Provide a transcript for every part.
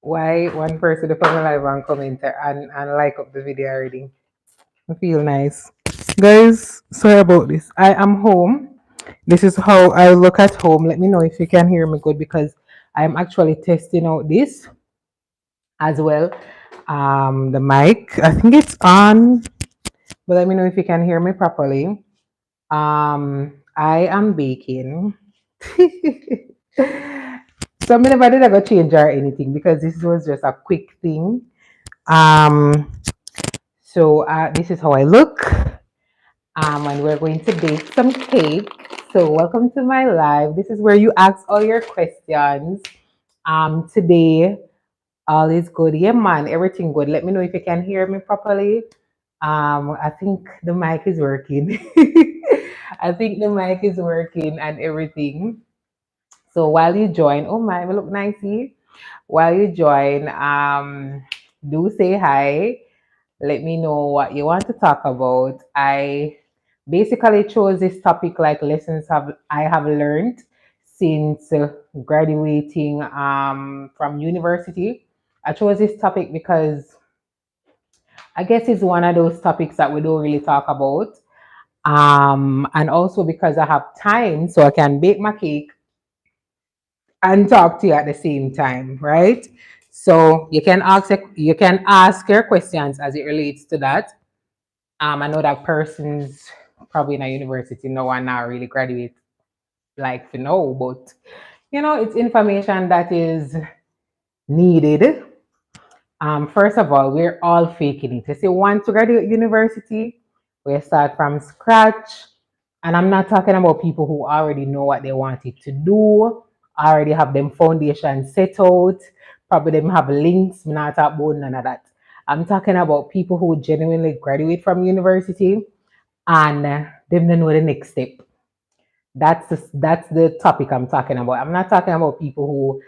Why one person to come live and comment and like up the video already? I feel nice. Guys, sorry about this. I am home. This is how I look at home. Let me know if you can hear me good because I'm actually testing out this as well. The mic, I think it's on, but let me know if you can hear me properly. I am baking. So I'm never did I go change or anything because this was just a quick thing. Um, so this is how I look. And we're going to bake some cake. So welcome to my live. This is where you ask all your questions. Today all is good. Yeah, man, everything good. Let me know if you can hear me properly. I think the mic is working. I think the mic is working and everything. So while you join, oh my, we look nicey. While you join, do say hi. Let me know what you want to talk about. I basically chose this topic like lessons I have learned since graduating from university. I chose this topic because I guess it's one of those topics that we don't really talk about. And also because I have time, so I can bake my cake and talk to you at the same time, right? So you can ask your questions as it relates to that. I know that persons probably in a university no one now really graduate like to know, but it's information that is needed. First of all, we're all faking it. If you want to graduate university, we start from scratch. And I'm not talking about people who already know what they wanted to do, already have them foundation set out, probably them have links, I'm not talking about none of that. I'm talking about people who genuinely graduate from university and they don't know the next step. That's the topic I'm talking about. I'm not talking about people who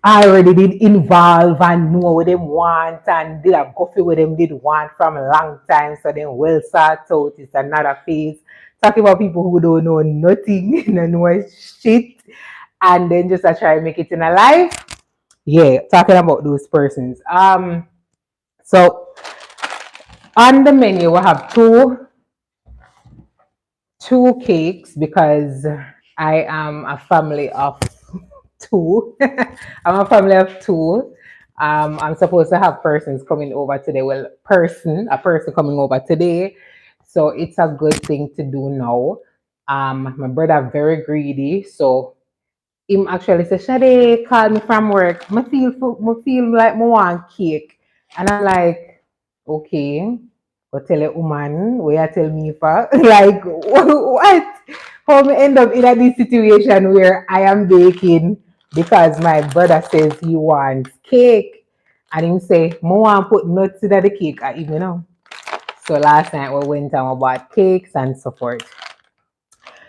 I already did involve and know what them want and did a coffee with them did want from a long time. So then well sort out it's another phase. Talking about people who don't know nothing, don't know shit, and then just try to make it in a life. Yeah, talking about those persons. So on the menu we have two cakes because I am a family of two. I'm a family of two. I'm supposed to have persons coming over today. Well, a person coming over today. So it's a good thing to do now. My brother very greedy, so him actually said, Shaday, call me from work. I feel like I want cake. And I'm like, okay, go tell a woman, where you tell me for like what? How me end up in this situation where I am baking because my brother says he wants cake. And him say, I want put nuts in the cake. I even know. So last night we went and we bought cakes and so forth.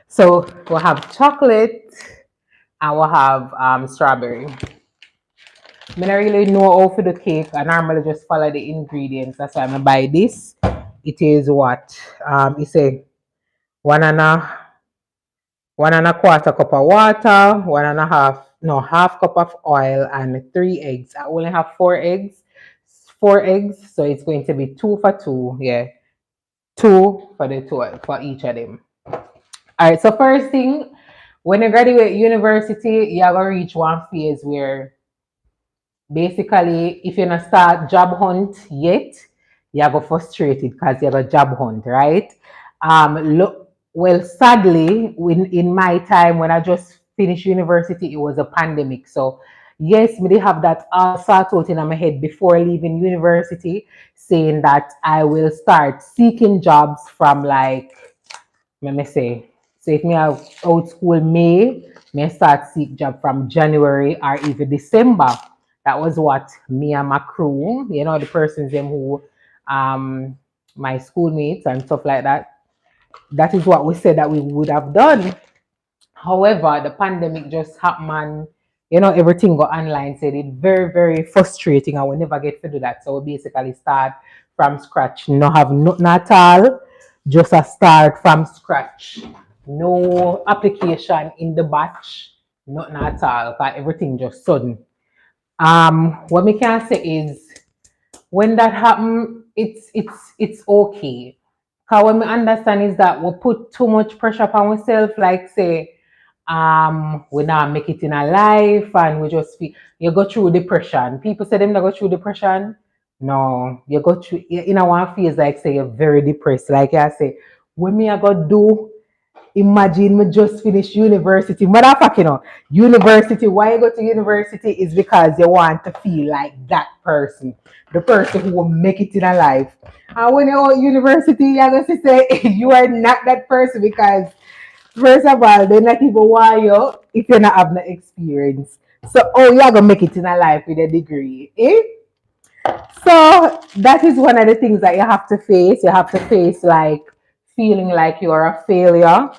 So we'll have chocolate and we'll have strawberry. I don't really know how for the cake. I normally just follow the ingredients. That's why I buy this. It is what? It's a one and a one and a quarter cup of water, one and a half, no, half cup of oil, and 3 eggs. I only have 4 eggs. 4 eggs, so it's going to be 2 for 2. Yeah, two for the two for each of them. All right. So first thing, when you graduate university, you're gonna reach one phase where basically, if you're not start job hunt yet, you go frustrated because you have a job hunt, right? Look, well, sadly, in my time when I just finished university, it was a pandemic. So yes, we did have that all sort out in my head before leaving university, saying that I will start seeking jobs from like, let me say, so if me have out school May start seek job from January or even December. That was what me and my crew, the persons them who my schoolmates and stuff like that. That is what we said that we would have done. However, the pandemic just happened. everything go online. So it's very, very frustrating and we never get to do that. So we basically start from scratch. No have nothing at all. Just a start from scratch. No application in the batch. Nothing at all. Cause everything just sudden. What we can say is when that happen, it's okay. Cause what we understand is that we put too much pressure upon ourselves, like say, we not make it in our life and we just feel you go through depression. People say them not go through depression. No, you go through in a one phase like say you're very depressed. Like I say, when me I go do imagine me just finish university. Motherfucker, university. Why you go to university is because you want to feel like that person, the person who will make it in a life. And when you're at university, you're going to say you are not that person because first of all, they not even want you if you're not having the experience. So, oh, you're gonna make it in a life with a degree, eh? So that is one of the things that you have to face. You have to face like feeling like you're a failure.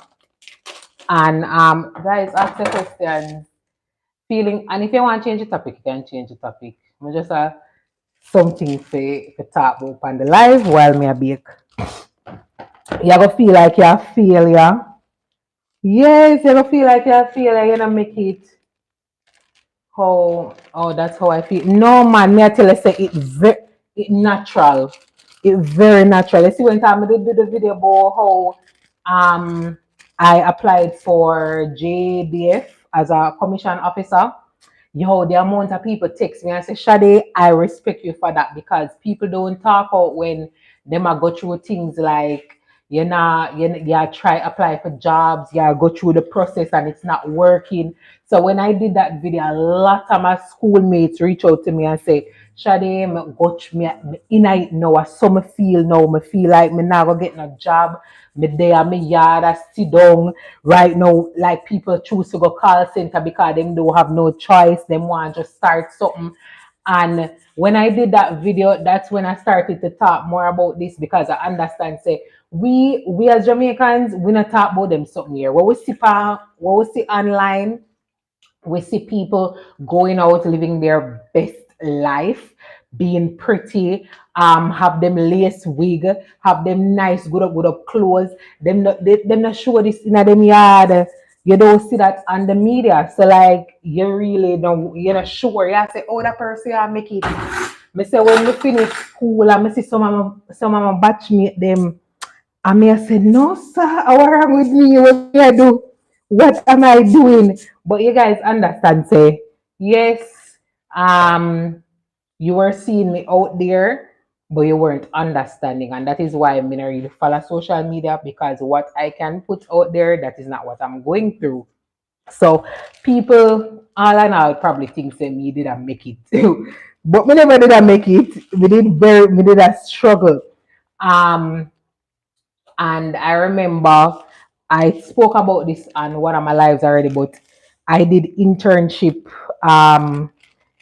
And guys, ask the question. Feeling, and if you want to change the topic, you can change the topic. I'm just something for talk about on the live while me a bake. You're gonna feel like you're a failure. Yes, you're gonna feel like you're a failure. You're gonna make it. Oh, that's how I feel. No man, me I tell you say it natural. It very natural. You see when time I did do the video about how I applied for JDF as a commission officer. Yo, the amount of people text me and say, Shaday, I respect you for that because people don't talk out when them are go through things like you try apply for jobs, you go through the process and it's not working. So when I did that video, a lot of my schoolmates reach out to me and say, Shade, me go me in it now, so me feel now, me feel like me not gonna get no job. Me there, me yard, I sit down right now. Like people choose to go call center because them don't have no choice. Them want to just start something. And when I did that video, that's when I started to talk more about this because I understand. Say we as Jamaicans, we not talk about them something here. What we see online, we see people going out living their best life, being pretty, have them lace wig, have them nice good up clothes, them not show this in them yard. You don't see that on the media. So like you really don't, you're not sure. You say, oh, that person I make it. Me say when we finish school and me see some of my batchmate them I may have said, no, sir, what's wrong with me? What do I do? What am I doing? But you guys understand, say, yes, you were seeing me out there, but you weren't understanding. And that is why I'm not really follow social media because what I can put out there, that is not what I'm going through. So people, all in all, probably think say me did I make it. But me never did I make it. We did a struggle. Um and I remember I spoke about this on one of my lives already, but I did internship um,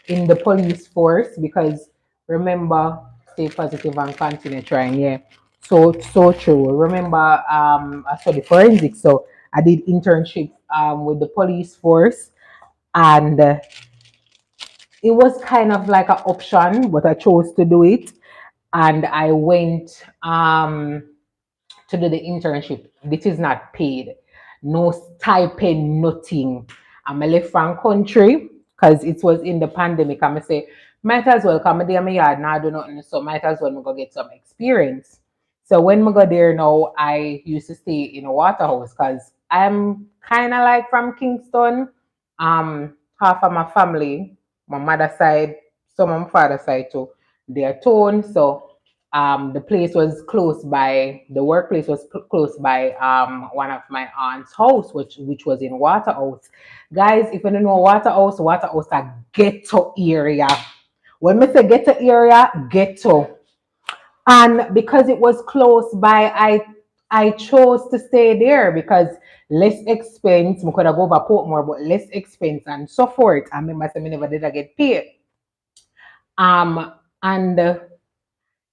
in the police force because remember, stay positive and continue trying. Yeah, so true. Remember, I studied forensics, so I did internship with the police force, and it was kind of like an option, but I chose to do it, and I went. To do the internship. This is not paid. No stipend, nothing. I'm a left from country because it was in the pandemic. I'm say, might as well come there my yard now do nothing. So might as well go get some experience. So when I go there now, I used to stay in a waterhouse because I'm kind of like from Kingston. Half of my family, my mother side, some of my father side too, they're tone. So the place was close by the workplace was close by one of my aunt's house which was in Waterhouse. Guys, if you don't know Waterhouse a ghetto area. When we say ghetto area, ghetto. And because it was close by, I chose to stay there because less expense. We could have go over Portmore, but less expense and so forth. I remember saying never did I get paid. And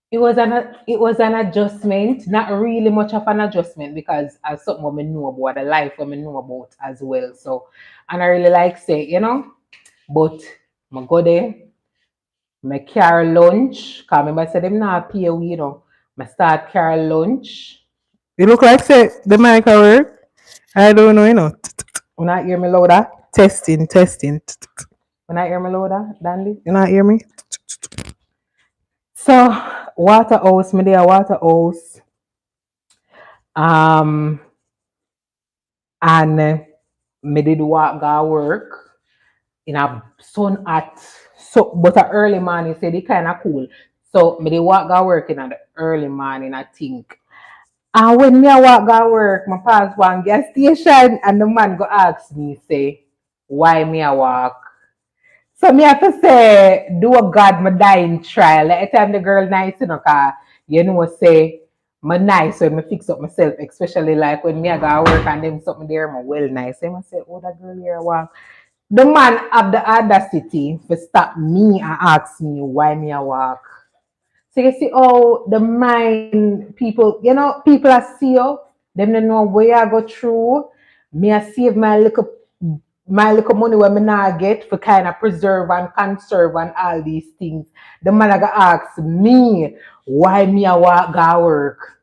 it was an adjustment, not really much of an adjustment because as something we know about the life we know about as well. So and I really like say, But I go there, I carry lunch. Cause remember I said them not pay we, you know. I start carry lunch. You look like say the mic work. I don't know, you know. When I hear me louder, Testing, testing. when I hear me louder, Dandy. You not hear me? So water house, me there water house. Um and me did walk go work in a sun hot so but a early morning said it kinda cool. So me did walk go work in the early morning I think. And when me a walk go work, my pass one gas station and the man go ask me, say, why me a walk? So me have to say, do a God my dying trial. Like the time the girl nice, you know, cause you know say my nice when me fix up myself, especially like when me I go work and them something there, my well nice. Then I say, oh that girl here walk. The man have the audacity to stop me and ask me why me I walk. So you see, oh, the mind people, you know, people are see you, them don't know where I go through. Me I save my little money where me not get for kind of preserve and conserve and all these things. The man I go ask me why me I walk go work.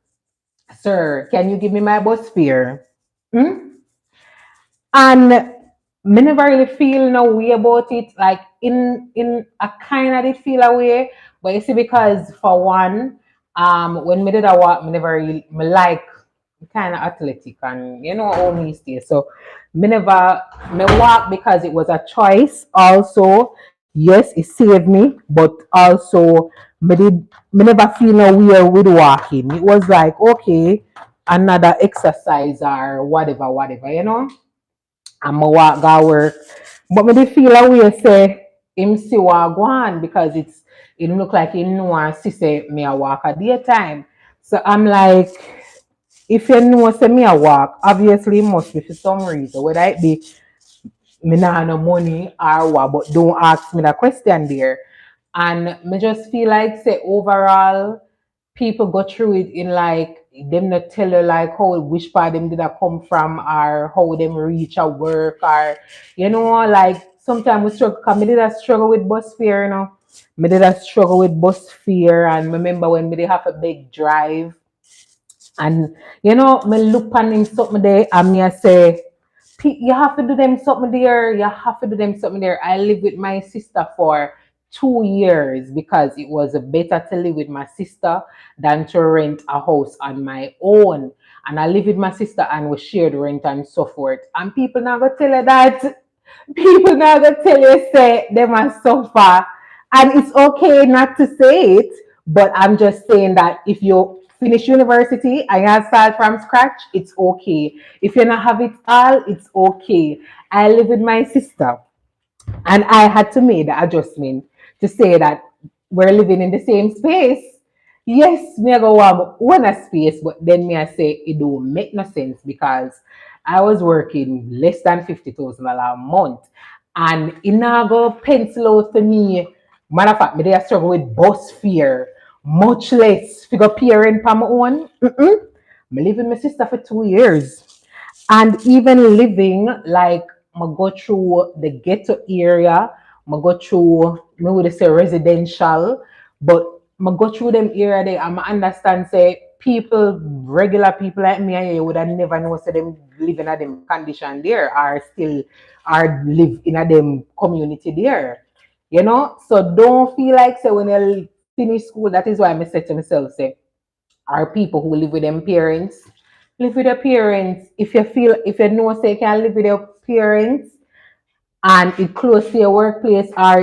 Sir, can you give me my bus fare? Hmm? And me never really feel no way about it. Like in a kind of did feel a way, but you see, because for one, when me did a walk, me never really me like kind of athletic and you know how me stay. So me never me walk because it was a choice. Also, yes, it saved me, but also me never feel no way with walking. It was like okay, another exercise or whatever, whatever, you know. I'm a walk go work. But me dey feel a way say him see what go on because it look like him know and see say me a walk a daytime. So I'm like, if you know say me a walk, obviously it must be for some reason. Whether it be me not have no money or what, but don't ask me that question there. And me just feel like say overall people go through it in like them not tell you like how which part them did I come from or how them reach a work or you know like sometimes we struggle cause me did a struggle with bus fare, you know. Me did a struggle with bus fare and remember when me did have a big drive and you know, me look on him something there and me I say, You have to do them something there. You have to do them something there. I live with my sister for 2 years because it was better to live with my sister than to rent a house on my own. And I live with my sister and we shared rent and so forth. And people now go tell you that people now gonna tell you say them are suffer, and it's okay not to say it, but I'm just saying that if you finish university and you start from scratch, it's okay. If you not have it all, it's okay. I live with my sister and I had to make the adjustment to say that we're living in the same space. Yes, me I go one a space, but then me I say it don't make no sense because I was working less than $50,000 a month. And it now go pencil out for me. Matter of fact, me they struggle with bus fare, much less figure parent for my own. Me live with my sister for 2 years. And even living like I go through the ghetto area, I go through me would say residential, but I go through them area there and I understand say people, regular people like me and you would have never know say them living in a them condition there or still are live in a them community there. You know? So don't feel like say when you finish school, that is why I say to myself, say are people who live with them parents. Live with your parents. If you know say you can live with your parents and it close to your workplace or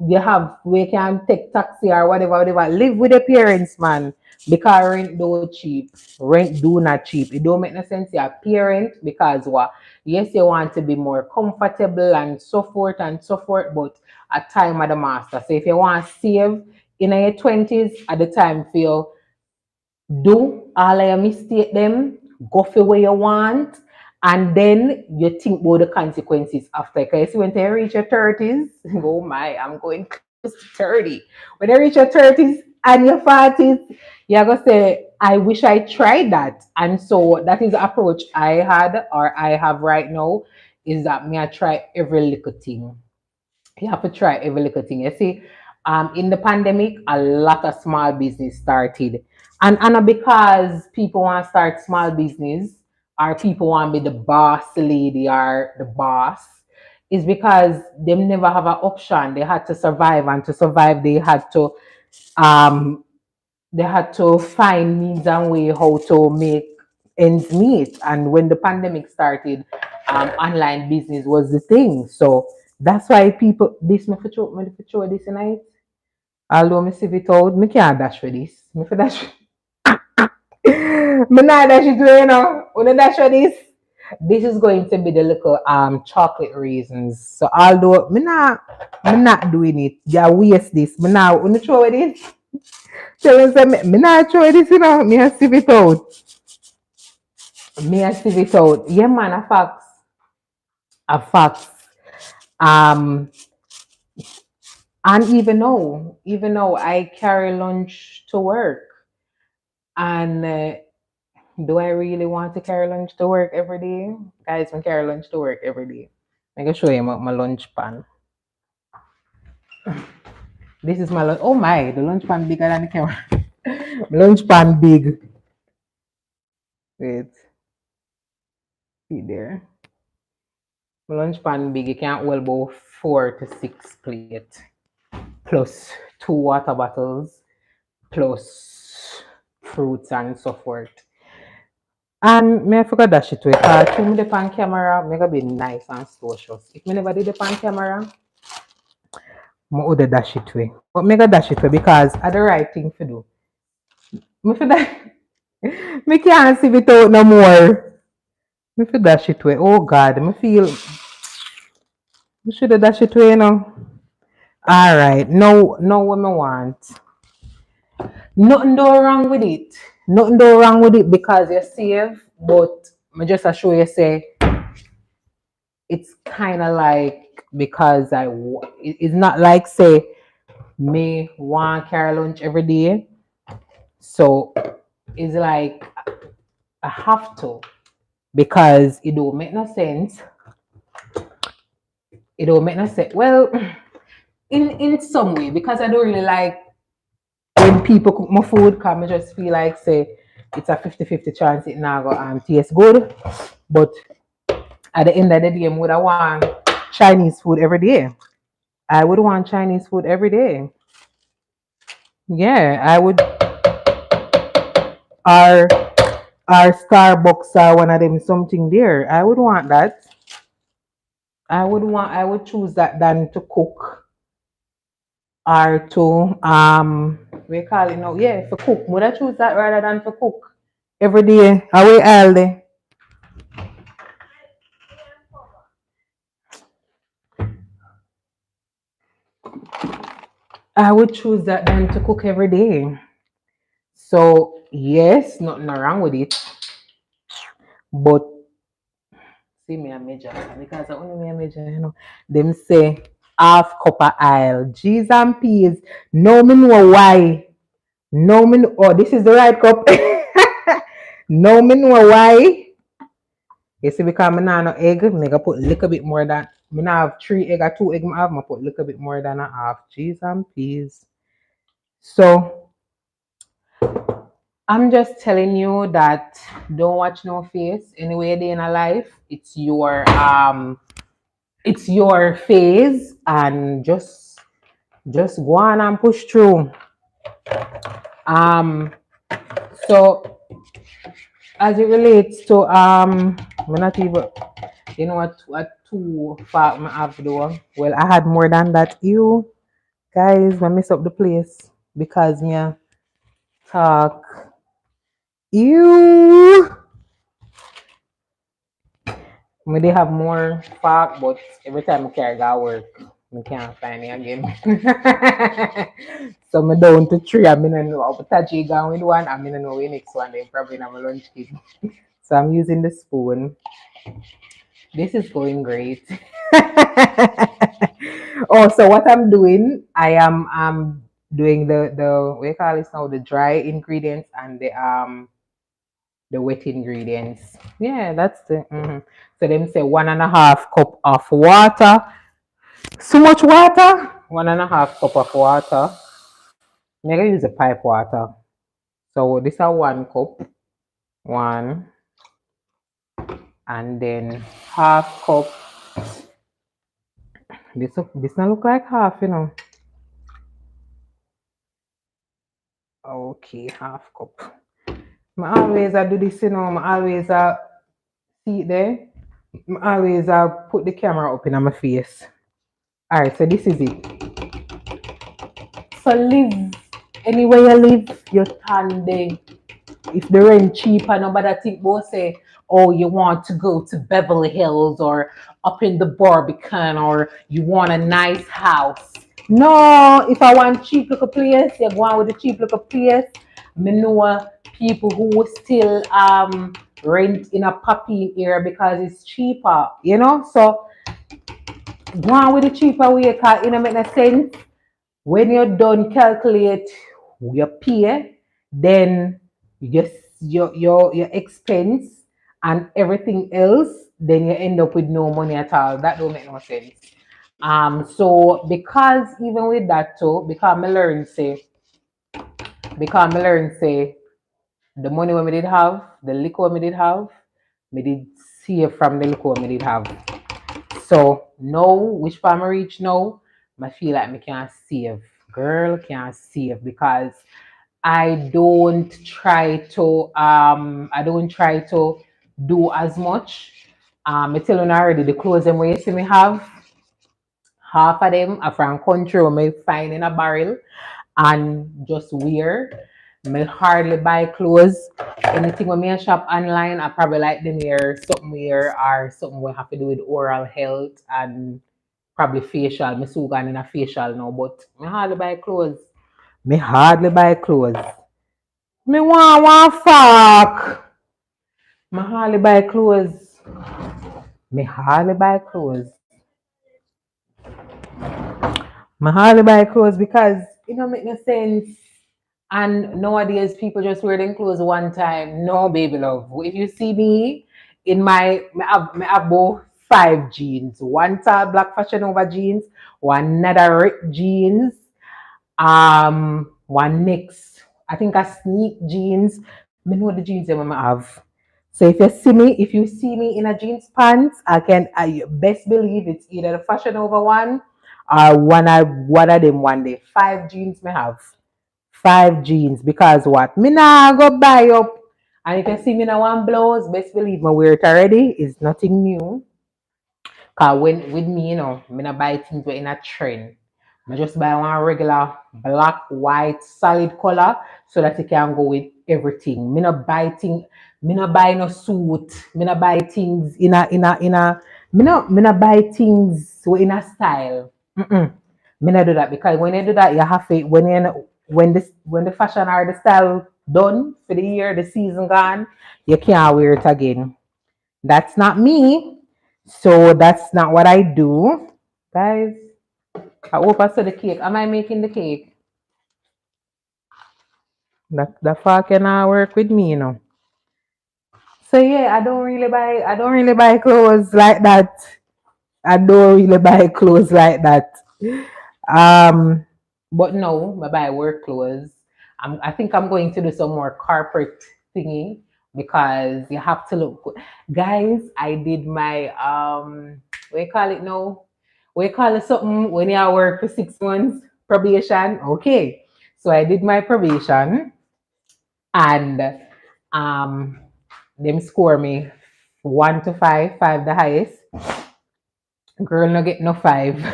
you have we can take taxi or whatever, live with your parents, man. Because rent do cheap. Rent do not cheap. It don't make no sense you're a parent because what? Yes, you want to be more comfortable and so forth and so forth, but at time of the master. So if you want to save in your 20s at the time for you do all of your mistake them, go for where you want, and then you think about the consequences after. Because when you reach your 30s, oh my, I'm going close to 30. When you reach your 30s and your 40s, you're going to say, I wish I tried that. And so that is the approach I had or I have right now is that me I try every little thing. You have to try every little thing. You see, in the pandemic, a lot of small business started, and because people want to start small business, or people want to be the boss lady or the boss, is because they never have an option. They had to survive, and to survive, um they had to find means and way how to make ends meet. And when the pandemic started, online business was the thing. So that's why people this me for show this tonight. Although me see it out, me can't dash for this. Me for dash. Me not dash it away now. Wanna dash for this? This is going to be the little chocolate raisins. So although me not doing it, yeah waste this. Me now wanna throw it in. Tell us me not throw this, me a sieve it out. Me a sieve it out. Yeah man, a facts. A facts. Um and even though I carry lunch to work, and do I really want to carry lunch to work every day? Guys, I carry lunch to work every day. I can show you my lunch pan. This is my lunch. Oh my, the lunch pan bigger than the camera. Lunch pan big. Wait, see there. My lunch pan big. You can't hold about 4 to 6 plates, plus 2 water bottles, plus fruits and so forth. And me I forgot that shit way. Cause me the pan camera, me gonna be nice and socials. If me never did the pan camera, me would dash it way. But me gonna dash it way because I the right thing to do. Me for that, me can't see it out no more. Me for dash it way. Oh God, me feel me should have dash it way, All right, now what me want. Nothing do wrong with it. Nothing do wrong with it because you're safe. But me just show you say it's kind of like because it's not like say me want carry lunch every day, so it's like I have to because it don't make no sense. It don't make no sense. Well, in some way because I don't really like when people cook my food. Cause I just feel like say it's a 50-50 chance it now go taste good, but at the end of the day, I would want Chinese food every day. I would want Chinese food every day. Yeah, I would. Or Starbucks or one of them something there. I would want that. I would choose that than to cook or to we call it now. Yeah, for cook. Would I choose that rather than for cook? Every day. Away all day. I would choose that than to cook every day. So yes, nothing wrong with it. But see me a major because I only me a major. Them say half cup of oil. G's and peas. No me know why. No me know, oh this is the right cup. No me know why. You see because I not no egg, me gonna put a little bit more than me not have 3 egg or 2 egg I have, I put a little bit more than a half. G's and peas. So I'm just telling you that don't watch no face anyway day in a life. It's your phase and just go on and push through. Um so as it relates to me not even what two fact I have though. Well I had more than that. You guys I mess up the place because me talk you me they have more fact but every time I carry that work I can't find it again. So me down to 3. I mean I know how to going with one. I mean I know the next one then probably in my lunch kit. So I'm using the spoon. This is going great. Oh, so what I'm doing, I am doing the what you call it now, the dry ingredients and the wet ingredients. Yeah, that's the So them say 1.5 cup of water, So much water? 1.5 cup of water. I'm gonna use a pipe water. So this is 1 cup. One and then half cup. This not look like half, you know. Okay, half cup. I do this, you know. I always see it there. I always put the camera up in my face. Alright, so this is it. So live anywhere you live, you can there. If the rent cheap and nobody think about say, oh, you want to go to Beverly Hills or up in the Barbican or you want a nice house. No, if I want cheap little place, you go on with the cheap little place. Me know people who still rent in a puppy area because it's cheaper, you know? So go on with the cheaper way because it don't make no sense. When you're done calculate your pay, then you your expense and everything else, then you end up with no money at all. That don't make no sense. So because even with that too, because I learn say the money we did have, the liquor we did have, we did save from the liquor we did have. So now, which farm I reach now, I feel like I can't save. Girl can't save because I don't try to do as much. I tell you already the clothes them where you see me have, half of them are from country where me find in a barrel and just wear. Me hardly buy clothes. Anything when me shop online, I probably like them wear or something we have to do with oral health and probably facial. Me so gone in a facial now, but me hardly buy clothes. Me hardly buy clothes. Me want one fuck. Me hardly buy clothes. Me hardly buy clothes. Me hardly buy clothes because it don't make no sense. And nowadays, people just wear them clothes one time. No, baby love. If you see me in me have both 5 jeans. One tall black fashion over jeans, one nether ripped jeans, one next. I think a sneak jeans. Me know the jeans that I have. So if you see me in a jeans pants, I best believe it's either the fashion over one or one of them one day. 5 jeans me have. 5 jeans because what? Me nah go buy up. And if you see me in a one blouse, best believe me wear it already. It's nothing new. Cause when with me, me not buy things we in a trend. I just buy one regular black, white, solid color so that it can go with everything. Me not buy no suit. Me not buy things me not buy things in a style. Mm-mm. Me not do that because when you do that, you have to when the fashion or the style done for the year, the season gone, you can't wear it again. That's not me. So that's not what I do. Guys, I hope I saw the cake. Am I making the cake? That fuck cannot work with me, So yeah, I don't really buy clothes like that. I don't really buy clothes like that. Um, but no, I buy work clothes. I think I'm going to do some more corporate thingy because you have to look good. Guys, I did my what you call it now? What you call it something when you work for 6 months? Probation. Okay. So I did my probation and um them score me 1 to 5, 5 the highest. Girl, no get no 5.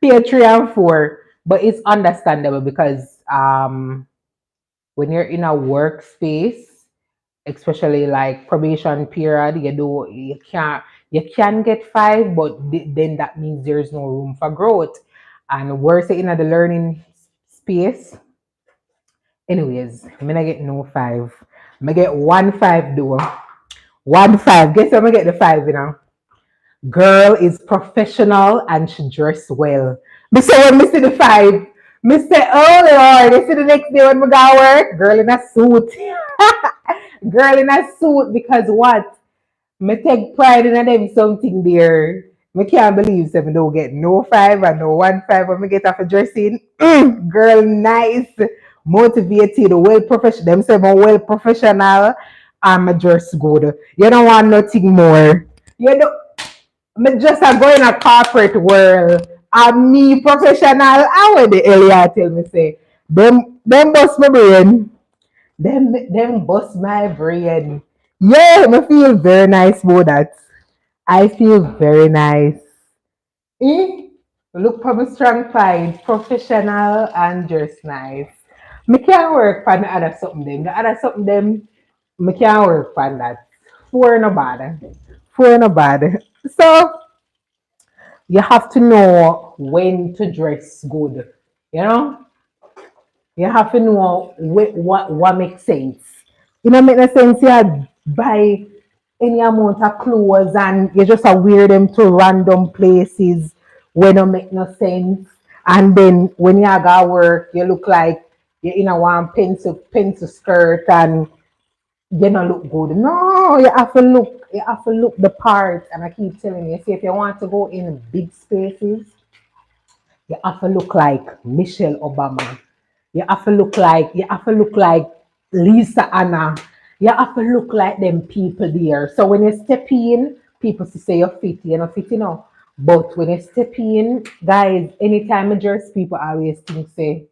Pay 3 and 4. But it's understandable because when you're in a workspace, especially like probation period, you can get 5, but then that means there's no room for growth. And worse in the learning space. Anyways, I'm not get no 5. I get 1 5 though. 1 5. Guess I'm gonna get the 5, Girl is professional and she dress well. Me say when me see the 5, me say, oh Lord, you see the next day when me go work, girl in a suit. Girl in a suit because what? Me take pride in them something there. I can't believe seven don't get no five and no 1 5 when we get off a dressing. Girl, nice, motivated, well professional. Them say I'm well professional. I'm a dress good. You don't want nothing more. You don't. Me just a go in a corporate world. I'm me professional. I would the earlier tell me say them bust my brain. Them bust my brain. Yeah, me feel very nice about that. I feel very nice. Eh? Look for my strong point, professional and just nice. Me can't work for the other something them. The other something them, me can't work for that. Four no bad. Four no bad. So you have to know when to dress good. You know, you have to know what makes sense. You know, make no sense. You buy any amount of clothes and you just wear them to random places where don't make no sense. And then when you go work, you look like you in a one pencil skirt and you don't look good. No, you have to look the part. And I keep telling you, see if you want to go in big spaces, you have to look like Michelle Obama. You have to look like Lisa Anna. You have to look like them people there. So when you step in, people say you're fit, you're not fit, you know. But when you step in, guys, anytime I dress, people always think say,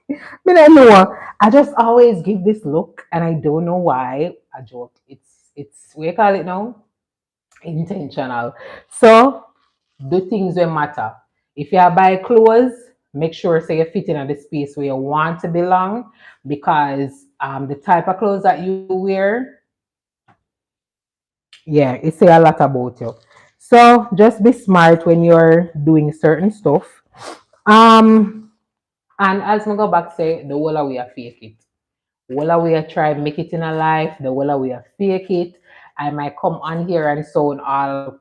me don't know. I just always give this look and I don't know why. I joke. It's what you call it now? Intentional. So do things that matter. If you buy clothes, make sure so you fit in the space where you want to belong because the type of clothes that you wear, yeah, it say a lot about you. So just be smart when you're doing certain stuff. Um, and as I go back say, the whole of we are fake it. Whole of we are try make it in a life. The whole of we are fake it. I might come on here and sound all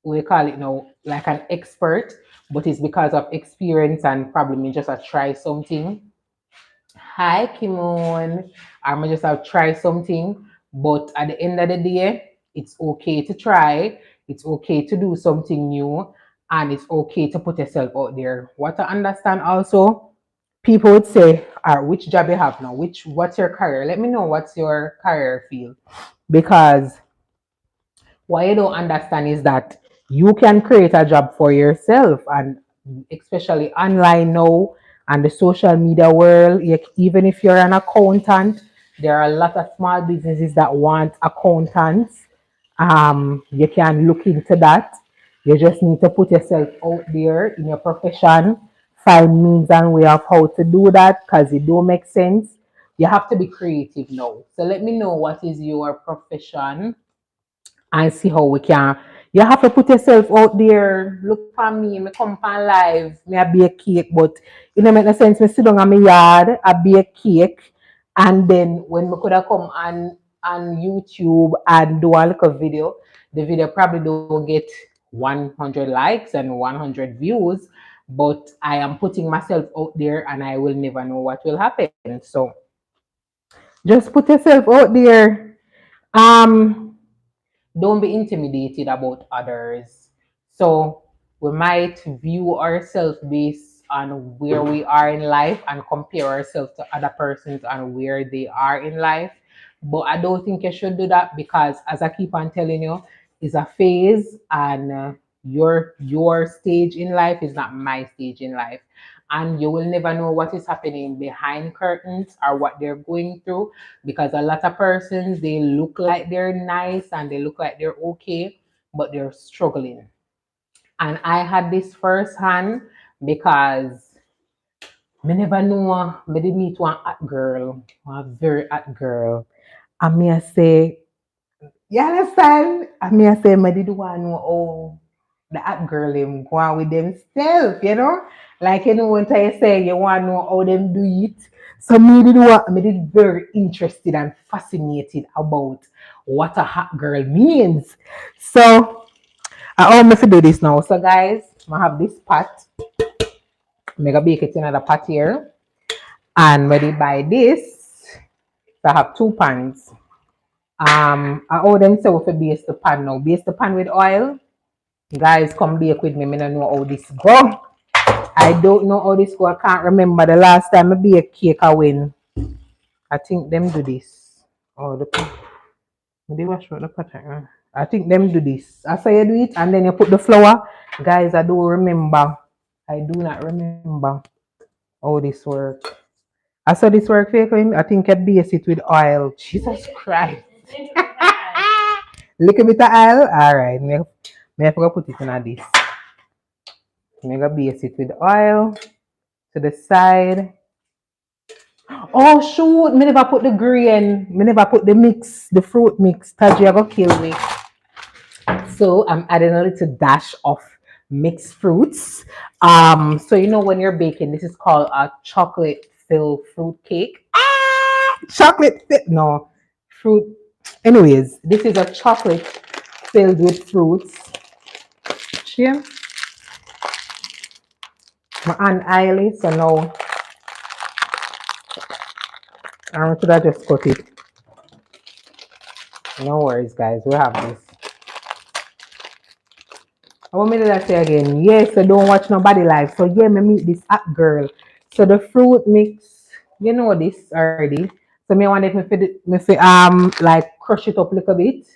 we call it now like an expert, but it's because of experience and probably me just a try something. Hi Kimon, I'm just have try something, but at the end of the day, it's okay to try. It's okay to do something new, and it's okay to put yourself out there. What to understand also, people would say, which job you have now? What's your career? Let me know what's your career field, because what you don't understand is that you can create a job for yourself, and especially online now and the social media world, even if you're an accountant, there are a lot of small businesses that want accountants. You can look into that. You just need to put yourself out there in your profession, find means and way of how to do that because it don't make sense. You have to be creative now. So let me know what is your profession and see how we can. You have to put yourself out there. Look for me. Me come on live. Me I bake cake, but it don't make no sense. Me sit down on my yard, I bake cake, and then when me could have come on YouTube and do a little video, the video probably don't get 100 likes and 100 views. But I am putting myself out there, and I will never know what will happen. So just put yourself out there. Um, don't be intimidated about others. So we might view ourselves based on where we are in life and compare ourselves to other persons and where they are in life. But I don't think you should do that because, as I keep on telling you, it's a phase, and your stage in life is not my stage in life. And you will never know what is happening behind curtains or what they're going through, because a lot of persons, they look like they're nice and they look like they're okay, but they're struggling. And I had this firsthand because me never know. Me did meet one hot girl, one very hot girl, and me I say, you understand? And me I say, me did want to know how the hot girl them go on with themselves, you know? Like you know when I say you want to know how them do it. So me did very interested and fascinated about what a hot girl means. So I almost do this now. So guys, I have this pot. I'm gonna bake it in another pot here. And when I buy this, so I have two pans. I owe them so for base the pan now. Base the pan with oil. Guys, come bake with me. I don't know how this go. I don't know how this go. I can't remember the last time I bake cake I win. I think them do this. Oh, they wash out the pattern. I think them do this. I say you do it and then you put the flour. Guys, I do remember. I do not remember how this work. I saw this work fake. I think I base it with oil. Jesus Christ. Little bit of oil. Alright. Me have to put it in this. Me gonna base it with oil to the side. Oh shoot, me never put the grain. Me never put the mix, the fruit mix. Taji gonna kill me. So I'm adding a little dash of mixed fruits. So you know when you're baking, this is called a chocolate filled fruit cake. Chocolate no fruit. Anyways, this is a chocolate filled with fruits. Cheers. My hand oily, so now I should I just cut it. No worries, guys. We have this. What me did I say again? Yes, so don't watch nobody live. So yeah, me meet this hot girl. So the fruit mix, you know this already. So me want like crush it up a little bit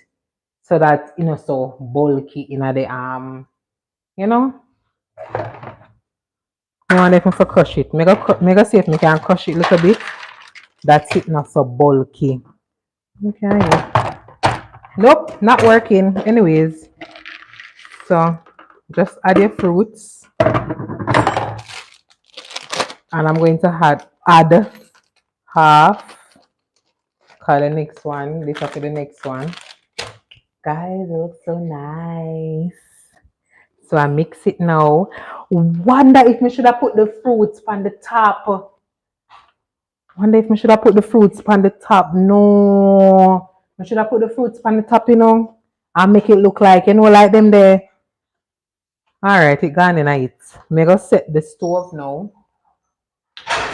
so that so bulky in the you know. Me want if me for crush it. Me go see if me can crush it a little bit. That's it, not so bulky. Okay. Nope, not working. Anyways, so just add your fruits, and I'm going to add half. Call the next one. This after the next one. Guys, it looks so nice. So I mix it now. Wonder if me should have put the fruits on the top. Wonder if me should have put the fruits on the top. No. I should have put the fruits on the top, and make it look like, like them there. Alright, it gone in it. Me go set the stove now.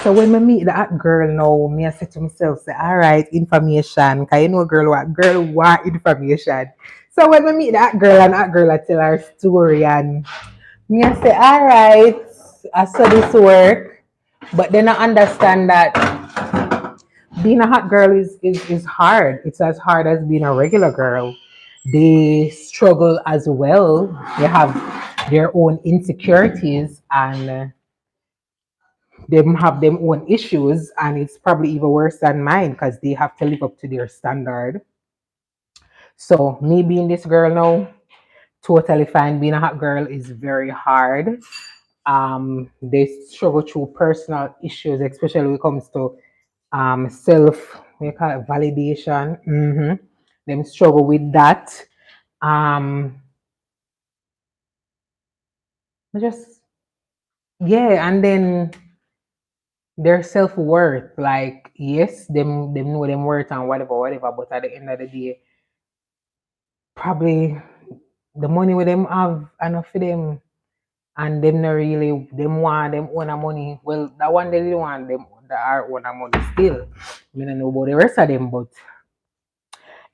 So when me meet that girl now, me I say to myself, say, all right, information. Cause girl want information. So when me meet that girl and that girl I tell her story and me I say, all right, I saw this work, but then I understand that being a hot girl is hard. It's as hard as being a regular girl. They struggle as well. They have their own insecurities and them have them own issues, and it's probably even worse than mine because they have to live up to their standard. So me being this girl now, totally fine. Being a hot girl is very hard. They struggle through personal issues, especially when it comes to self, we call it validation. Them struggle with that. Um, just yeah, and then their self worth. Like yes, them know them worth and whatever. But at the end of the day, probably the money with them have enough for them, and them not really them want them own a money. Well, that one they didn't want them that are own a money still. I don't know about the rest of them, but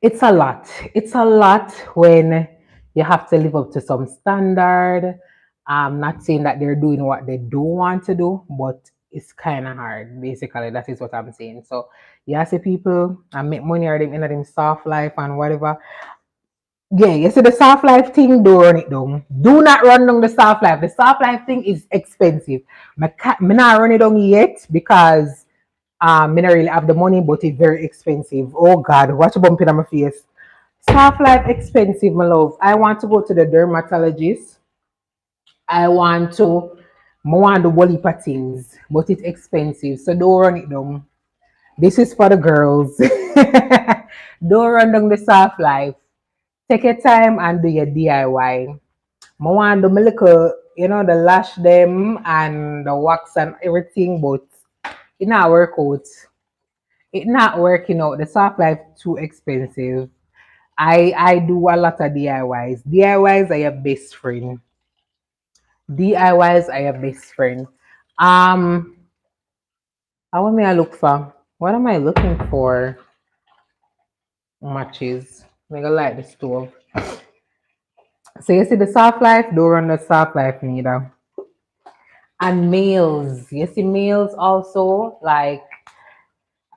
it's a lot. It's a lot when you have to live up to some standard. I'm not saying that they're doing what they do want to do, but it's kind of hard. Basically, that is what I'm saying. So, you see people and make money or them in them soft life and whatever. Yeah, you see the soft life thing, don't run it down. Do not run down the soft life. The soft life thing is expensive. Me not run it down yet because me not really have the money, but it's very expensive. Oh God, watch a bump in my face. Soft life expensive, my love. I want to go to the dermatologist. I want to do body things, but it's expensive. So don't run it down. This is for the girls. Don't run down the soft life. Take your time and do your DIY. I want to do my little, the lash them and the wax and everything, but it not work out. It not working out. The soft life too expensive. I do a lot of DIYs. DIYs are your best friend. DIYs are your best friend. Um, what may I look for? What am I looking for? Matches. I like the stove. So you see the soft life, don't run the soft life neither. And males, you see males also, like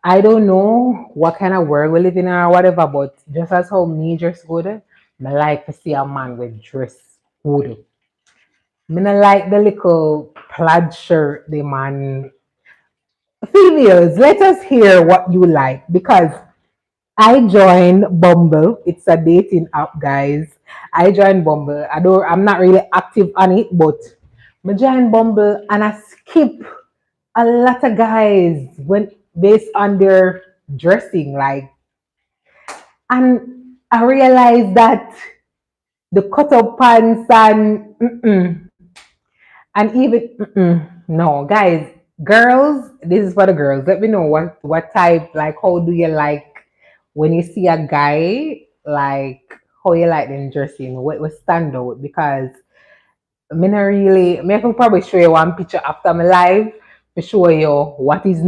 I don't know what kind of world we live in or whatever, but just as how me dress good, I like to see a man with dress good. Me not like the little plaid shirt the man. Females, let us hear what you like because I joined Bumble. It's a dating app, guys. I joined Bumble. I'm not really active on it, but I joined Bumble and I skip a lot of guys when based on their dressing, like, and I realized that the cut up pants and and even no, guys, girls, this is for the girls. Let me know what type, like, how do you like when you see a guy, like how you like them dressing, what stand out because me not really, me I can probably show you one picture after my live to show you what is.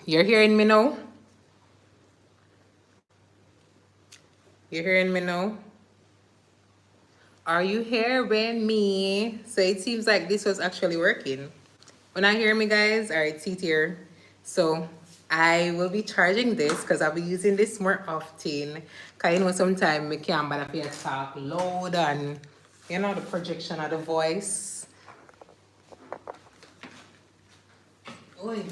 You're hearing me now? You're hearing me now? Are you hearing me? So it seems like this was actually working. When I hear me, guys, all right, see it here. So I will be charging this because I'll be using this more often. Because you know, sometimes I can't bother to talk loud and, you know, the projection of the voice. Oy.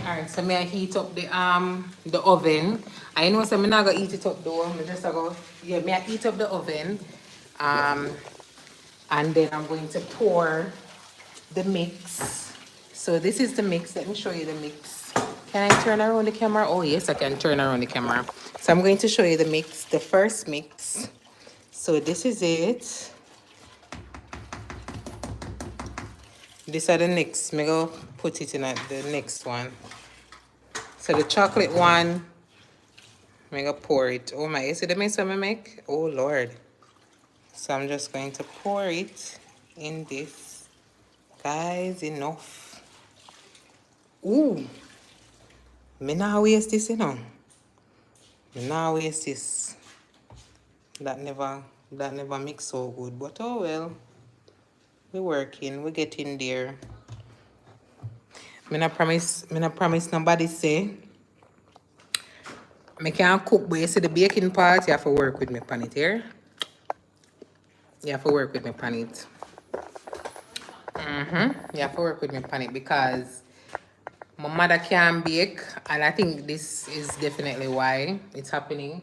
Alright, so may I heat up the oven. I know so I'm not gonna eat it up though. I'm just gonna, yeah, may I heat up the oven. Um and then I'm going to pour the mix. So this is the mix. Let me show you the mix. Can I turn around the camera? Oh yes, I can turn around the camera. So I'm going to show you the mix, the first mix. So this is it. These are the next. Me go put it in at the next one. So the chocolate one, I'm gonna pour it. Oh my, you see the mix I make? Oh Lord. So I'm just going to pour it in this. Guys, enough. Ooh, me not waste this, you know. Me not waste this. That never mix so good. But oh well. We're working, we're getting there. Me not promise nobody say. I can't cook, but you see the baking part, you have to work with me on it here. You have to work with me on it. You have to work with me on it because my mother can bake, and I think this is definitely why it's happening.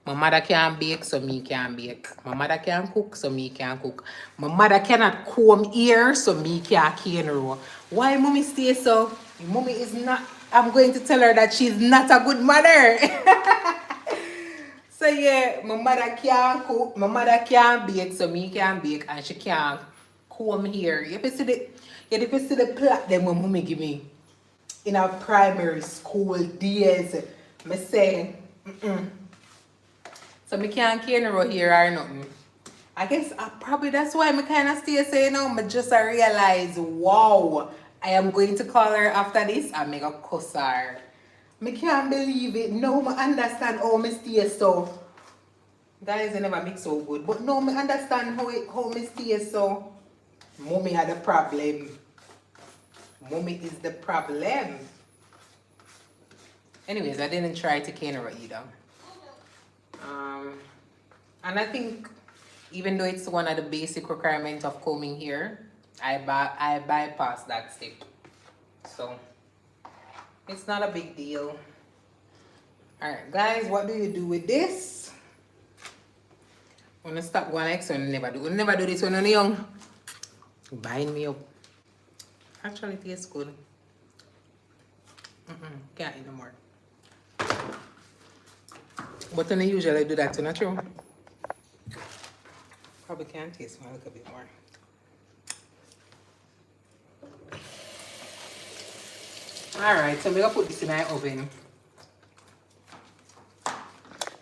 My mother can bake, so me can bake. My mother can cook, so me can cook. My mother cannot comb ear, so me can cane row. Why mommy stay so? Mommy is not. I'm going to tell her that she's not a good mother. So yeah, my mother can't cook, my mother can't bake, so me can bake, and she can't comb here. You have to see the plot them when mommy give me in our primary school days. Me say, so me can't cane row here or nothing. I guess probably that's why me kind of stay saying now. Me just realize, wow, I am going to call her after this and me go cuss her. Me can't believe it. Now me understand how me stay so. Guys, I never mix so good. But no, me understand how me stay so. Mommy had a problem. Mommy is the problem. Anyways, I didn't try to CANVA either. And I think even though it's one of the basic requirements of combing hair, I bypass that step. So it's not a big deal. Alright guys, what do you do with this? I'm gonna stop going like so I never do. Never do this when I'm young. Bind me up. Actually it tastes good. Can't eat no more. But then I usually do that too, not true? Probably can taste one a little bit more. Alright, so I'm gonna put this in my oven.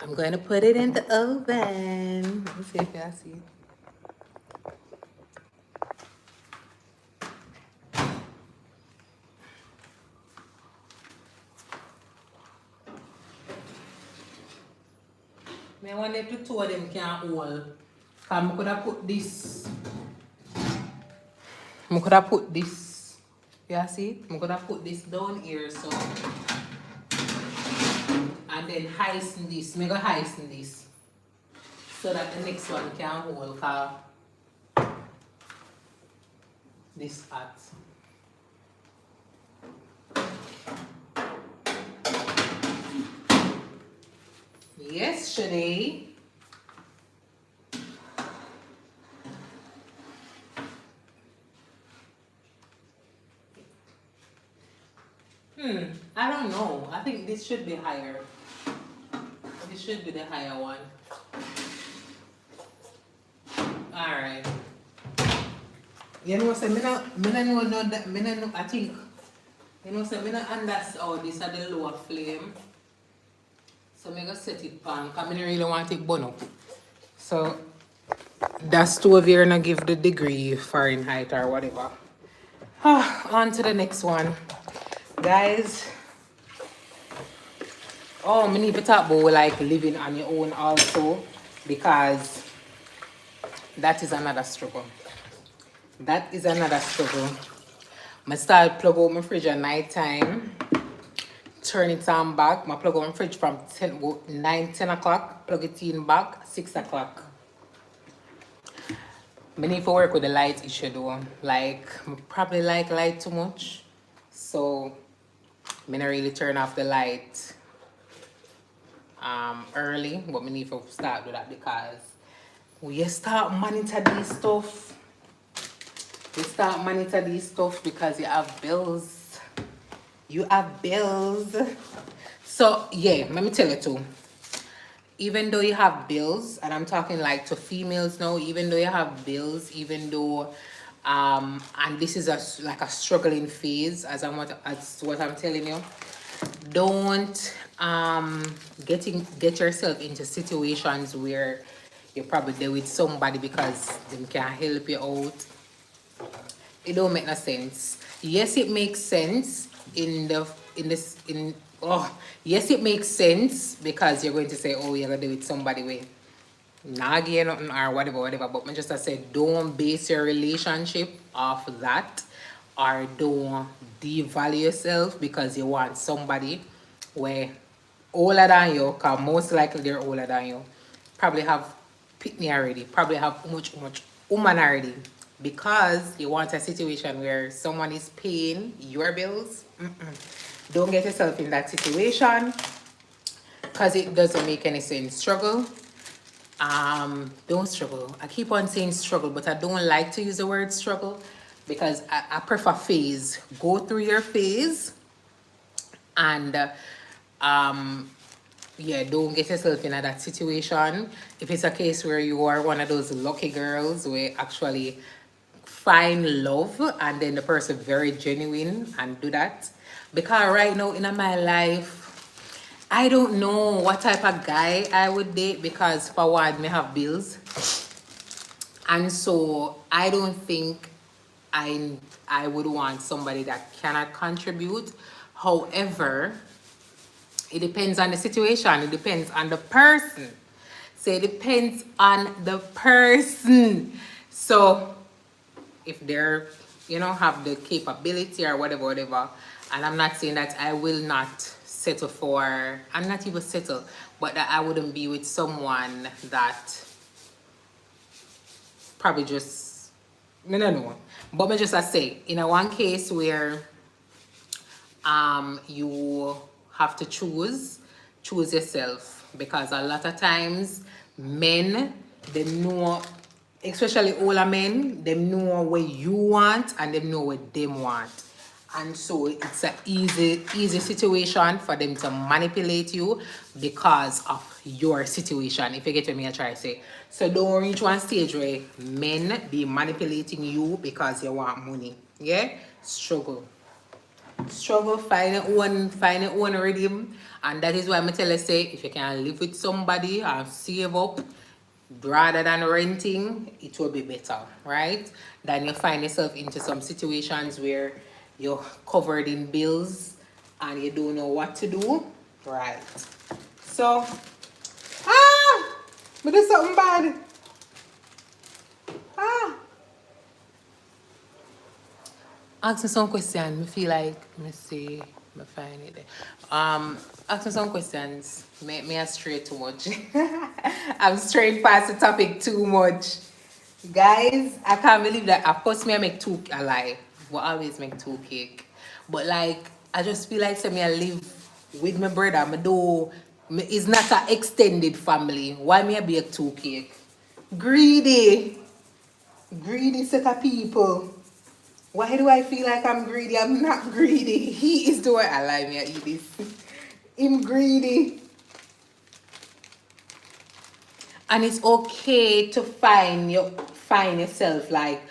I'm going to put it in the oven. Let me see if y'all see it. I wonder if the two of them can hold. I could have put this. I could have put this. You see it? I could have put this down here so. And then hasten this. I'm going to hasten this. So that the next one can hold. This hot. Yes, Shaday. I don't know. I think this should be higher. This should be the higher one. Alright. You know, so I think, you know, so I understand how this at the lower flame. So I'm going to set it on, because I don't really want it burn up. So, that stove here and give the degree Fahrenheit or whatever. On to the next one. Guys. Oh, I need to talk about like living on your own also. Because that is another struggle. That is another struggle. I start plug out my fridge at night time. Turn it on back. I plug out my fridge from 10 o'clock. Plug it in back, 6 o'clock. I need to work with the light issue though. Like, I probably like light too much. So, I don't really turn off the light early. But I need to start with that because we start monitor these stuff. You start monitor these stuff because you have bills. You have bills. So, yeah, let me tell you too. Even though you have bills, and I'm talking like to females now, even though you have bills, even though, and this is like a struggling phase, as what I'm telling you, don't get yourself into situations where you're probably there with somebody because they can help you out. It don't make no sense. Yes, it makes sense yes, it makes sense because you're going to say, oh, you're gonna do it somebody way. Nah, again, nothing or whatever. But I just say, don't base your relationship off that, or don't devalue yourself because you want somebody where older than you, because most likely they're older than you, probably have pitney already, probably have much woman already, because you want a situation where someone is paying your bills. Don't get yourself in that situation because it doesn't make any sense. Struggle. Don't struggle. I keep on saying struggle, but I don't like to use the word struggle because I prefer phase. Go through your phase and yeah, don't get yourself in that situation. If it's a case where you are one of those lucky girls where actually find love and then the person very genuine and do that. Because right now in my life, I don't know what type of guy I would date because for one, me have bills. And so I don't think I would want somebody that cannot contribute. However, it depends on the situation. It depends on the person. So it depends on the person. So if they're, you know, have the capability or whatever, whatever. And I'm not saying that I will not settle for, I'm not even settle, but that I wouldn't be with someone that probably just, no. But me just I say, in a one case where you have to choose yourself, because a lot of times men, they know, especially older men, they know what you want and they know what them want, and so it's a easy situation for them to manipulate you because of your situation, if you get what me I try to say. So don't reach one stage where men be manipulating you because you want money. Yeah, struggle, find your own rhythm. And that is why I tell you, say, if you can live with somebody and save up rather than renting, it will be better, right? Then you find yourself into some situations where you're covered in bills and you don't know what to do, right? So, but there's something bad. Ask me some questions. I feel like, let me see, let me find it there. Ask me some questions. May I stray too much? I'm straying past the topic too much. Guys, I can't believe that. Of course, me I make two alive. We always make two cake. But like, I just feel like say me I live with my brother. It's not an extended family. Why me I bake two cake? Greedy. Greedy set of people. Why do I feel like I'm greedy? I'm not greedy. He is doing. I lie, me I eat this. I'm greedy. And it's okay to find yourself. Like,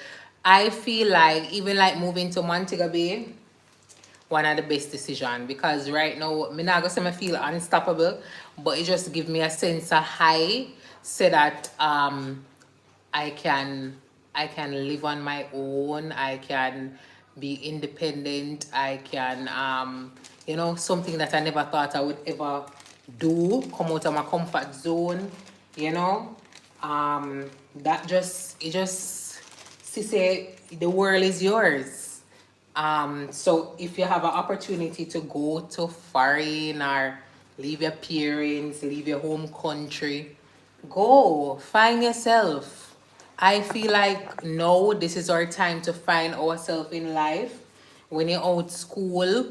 I feel like even like moving to Montego Bay, one of the best decision, because right now me not gonna say I feel unstoppable, but it just give me a sense of high, so that I can live on my own. I can be independent. I can you know, something that I never thought I would ever do, come out of my comfort zone, you know. That just, it just, she say the world is yours. So if you have an opportunity to go to foreign or leave your parents, leave your home country, go find yourself. I feel like no, this is our time to find ourselves in life. When you're out school,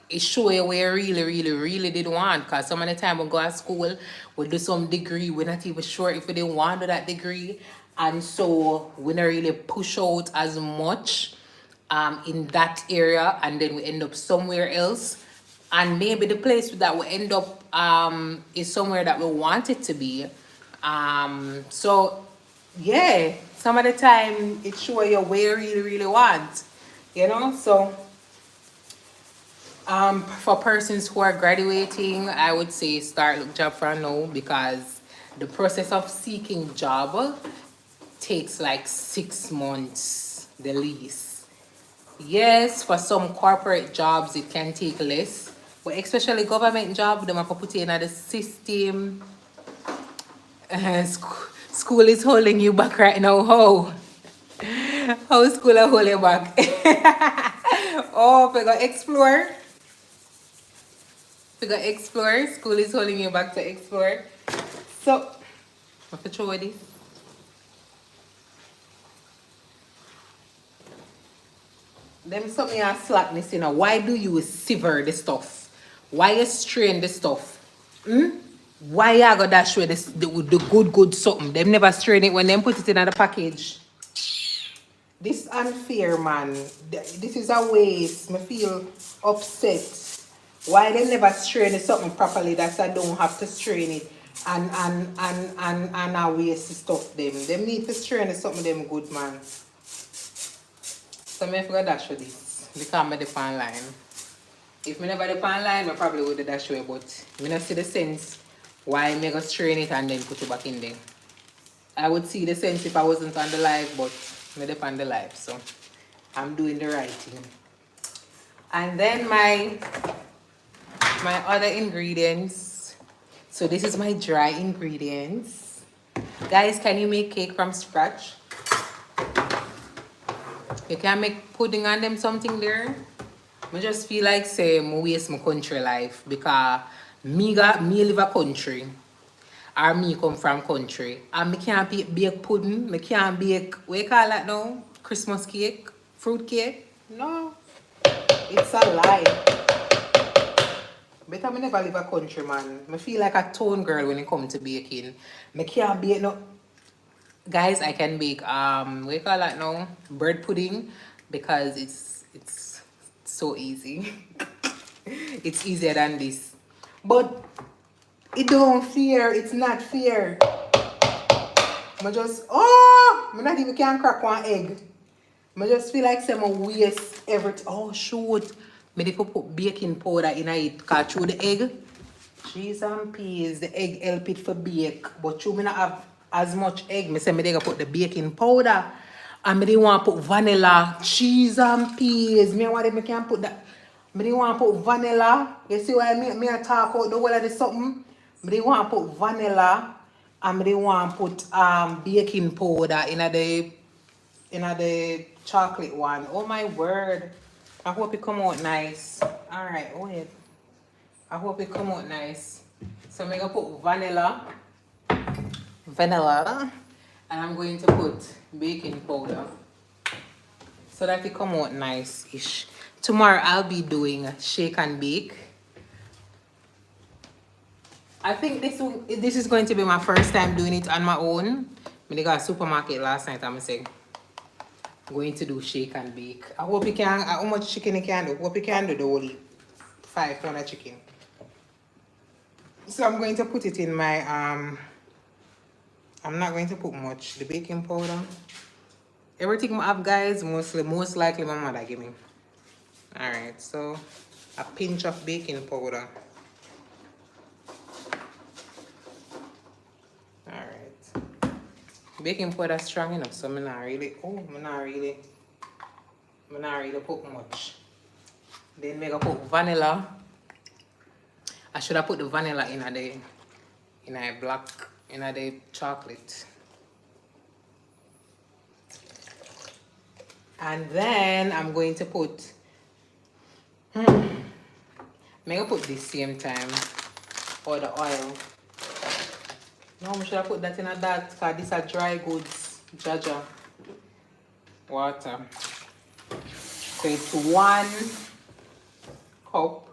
it show you where you really did want. Because some of the time we go to school, we do some degree, we're not even sure if we didn't want to do that degree. And so we don't really push out as much in that area, and then we end up somewhere else. And maybe the place that we end up is somewhere that we want it to be. So yeah, some of the time it show you where you really want, you know. So for persons who are graduating, I would say start look job for now, because the process of seeking job takes like 6 months the least. Yes, for some corporate jobs it can take less, but especially government job, they might put you in the system. School is holding you back right now. How school are holding you back? Oh, we go explore. We go explore. School is holding you back to explore. So, what to throw this? Them something are slackness, you know. Why do you sever the stuff? Why you strain the stuff? Why you got dash with this the good something? Them never strain it when them put it in the package. This unfair, man. This is a waste. Me feel upset. Why they never strain it something properly that I don't have to strain it and I waste the stuff them. Them need to strain it something them good, man. So me forgot dash with this because I'm the online. If me never the online, I probably would have dash away, but me not see the sense why me go strain it and then put it back in there. I would see the sense if I wasn't on the live, but me up on the live, so I'm doing the right thing. And then my other ingredients. So this is my dry ingredients. Guys, can you make cake from scratch? You can make pudding on them something there. I just feel like say I waste my country life because me live a country or me come from country and me can't bake pudding, me can't bake what you call that now? Christmas cake, fruit cake. No, it's a lie. Better me never live a country man. Me feel like a town girl when it comes to baking. Me can't bake no. Guys, I can bake what you call that now? Bread pudding because it's so easy. It's easier than this. But it don't fair. It's not fair. I just me not even can crack one egg. I just feel like some waste everything. Oh shoot. Me dey put baking powder in it. Cause through the egg. Cheese and peas, the egg help it for bake. But you may not have as much egg. Me say me dey put the baking powder. And me dey want to put vanilla, cheese and peas. Me want me can put that. Me dey want to put vanilla. You see why me I talk about the whole of this something? Me dey want to put vanilla. And me dey want to put baking powder in the chocolate one. Oh my word. I hope it come out nice. Alright, wait. I hope it come out nice. So I'm gonna put vanilla, and I'm going to put baking powder so that it come out nice-ish. Tomorrow I'll be doing shake and bake. I think this is going to be my first time doing it on my own. I got a supermarket last night. I'm saying going to do shake and bake. I hope you can. How much chicken you can do? Hope you can do the whole 5 pound of chicken. So I'm going to put it in my I'm not going to put much. The baking powder. Everything I have, guys, most likely my mother give me. Alright, so a pinch of baking powder. Alright. Baking powder strong enough, so I'm not really put much. Then I'm gonna put vanilla. I should have put the vanilla in the chocolate. And then I'm going to put I'm gonna put this same time or the oil. No, I should have put that in that because these are dry goods. Jaja. Water. So it's 1 cup.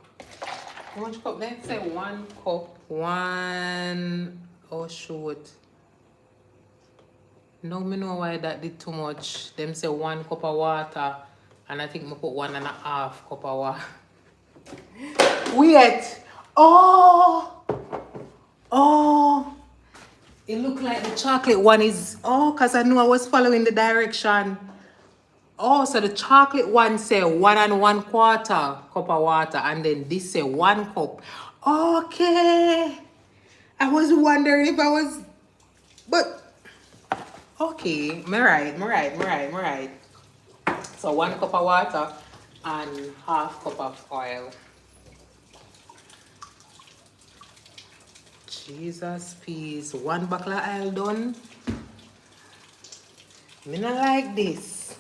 How much cup? Let's say 1 cup. Oh shoot. No, me know why that did too much. Them say 1 cup of water. And I think I put 1.5 cup of water. Wait. Oh. It looked like the chocolate one is. Oh, because I knew I was following the direction. Oh, so the chocolate one say 1.25 cup of water, and then this say 1 cup. Okay. I was wondering if I was, but okay. Me right. So 1 cup of water and 1/2 cup of oil. Jesus, peace. 1 buckle of oil done. Me not like this.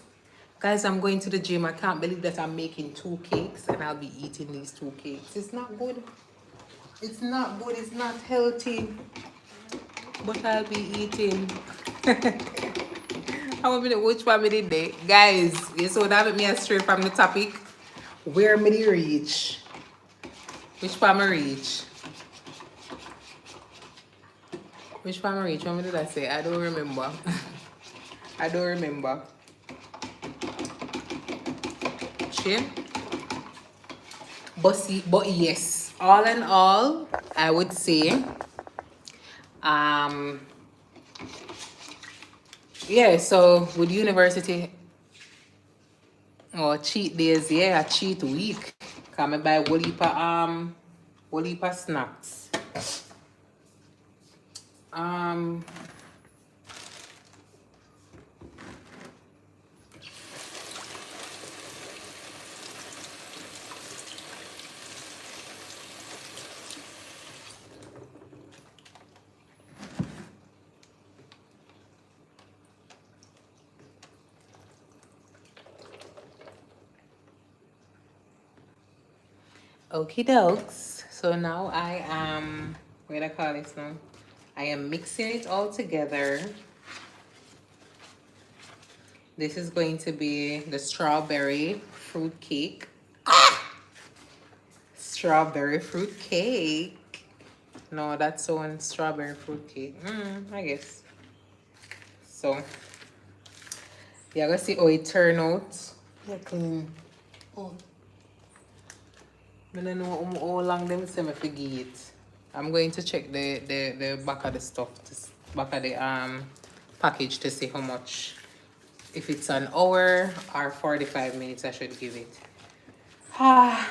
Guys, I'm going to the gym. I can't believe that I'm making 2 cakes and I'll be eating these 2 cakes. It's not good. It's not good. It's not healthy. But I'll be eating. How many which one me did they? Guys, you saw that me straight from the topic. Where me did reach? Which one me reach? Which one me reach? What did I say? I don't remember. I don't remember. But yes, all in all, I would say, yeah. So with university or cheat days, yeah, a cheat week. Come and buy whole heap of snacks. Okie dokes. So now I am, what do I call this now? I am mixing it all together. This is going to be the strawberry fruit cake. Strawberry fruit cake. No, that's one strawberry fruit cake. I guess. So, yeah, let's see how it turn out. Yeah, clean. Oh. I don't know how long them say me forget it. I'm going to check the back of the stuff, back of the package to see how much. If it's an hour or 45 minutes, I should give it. Ah.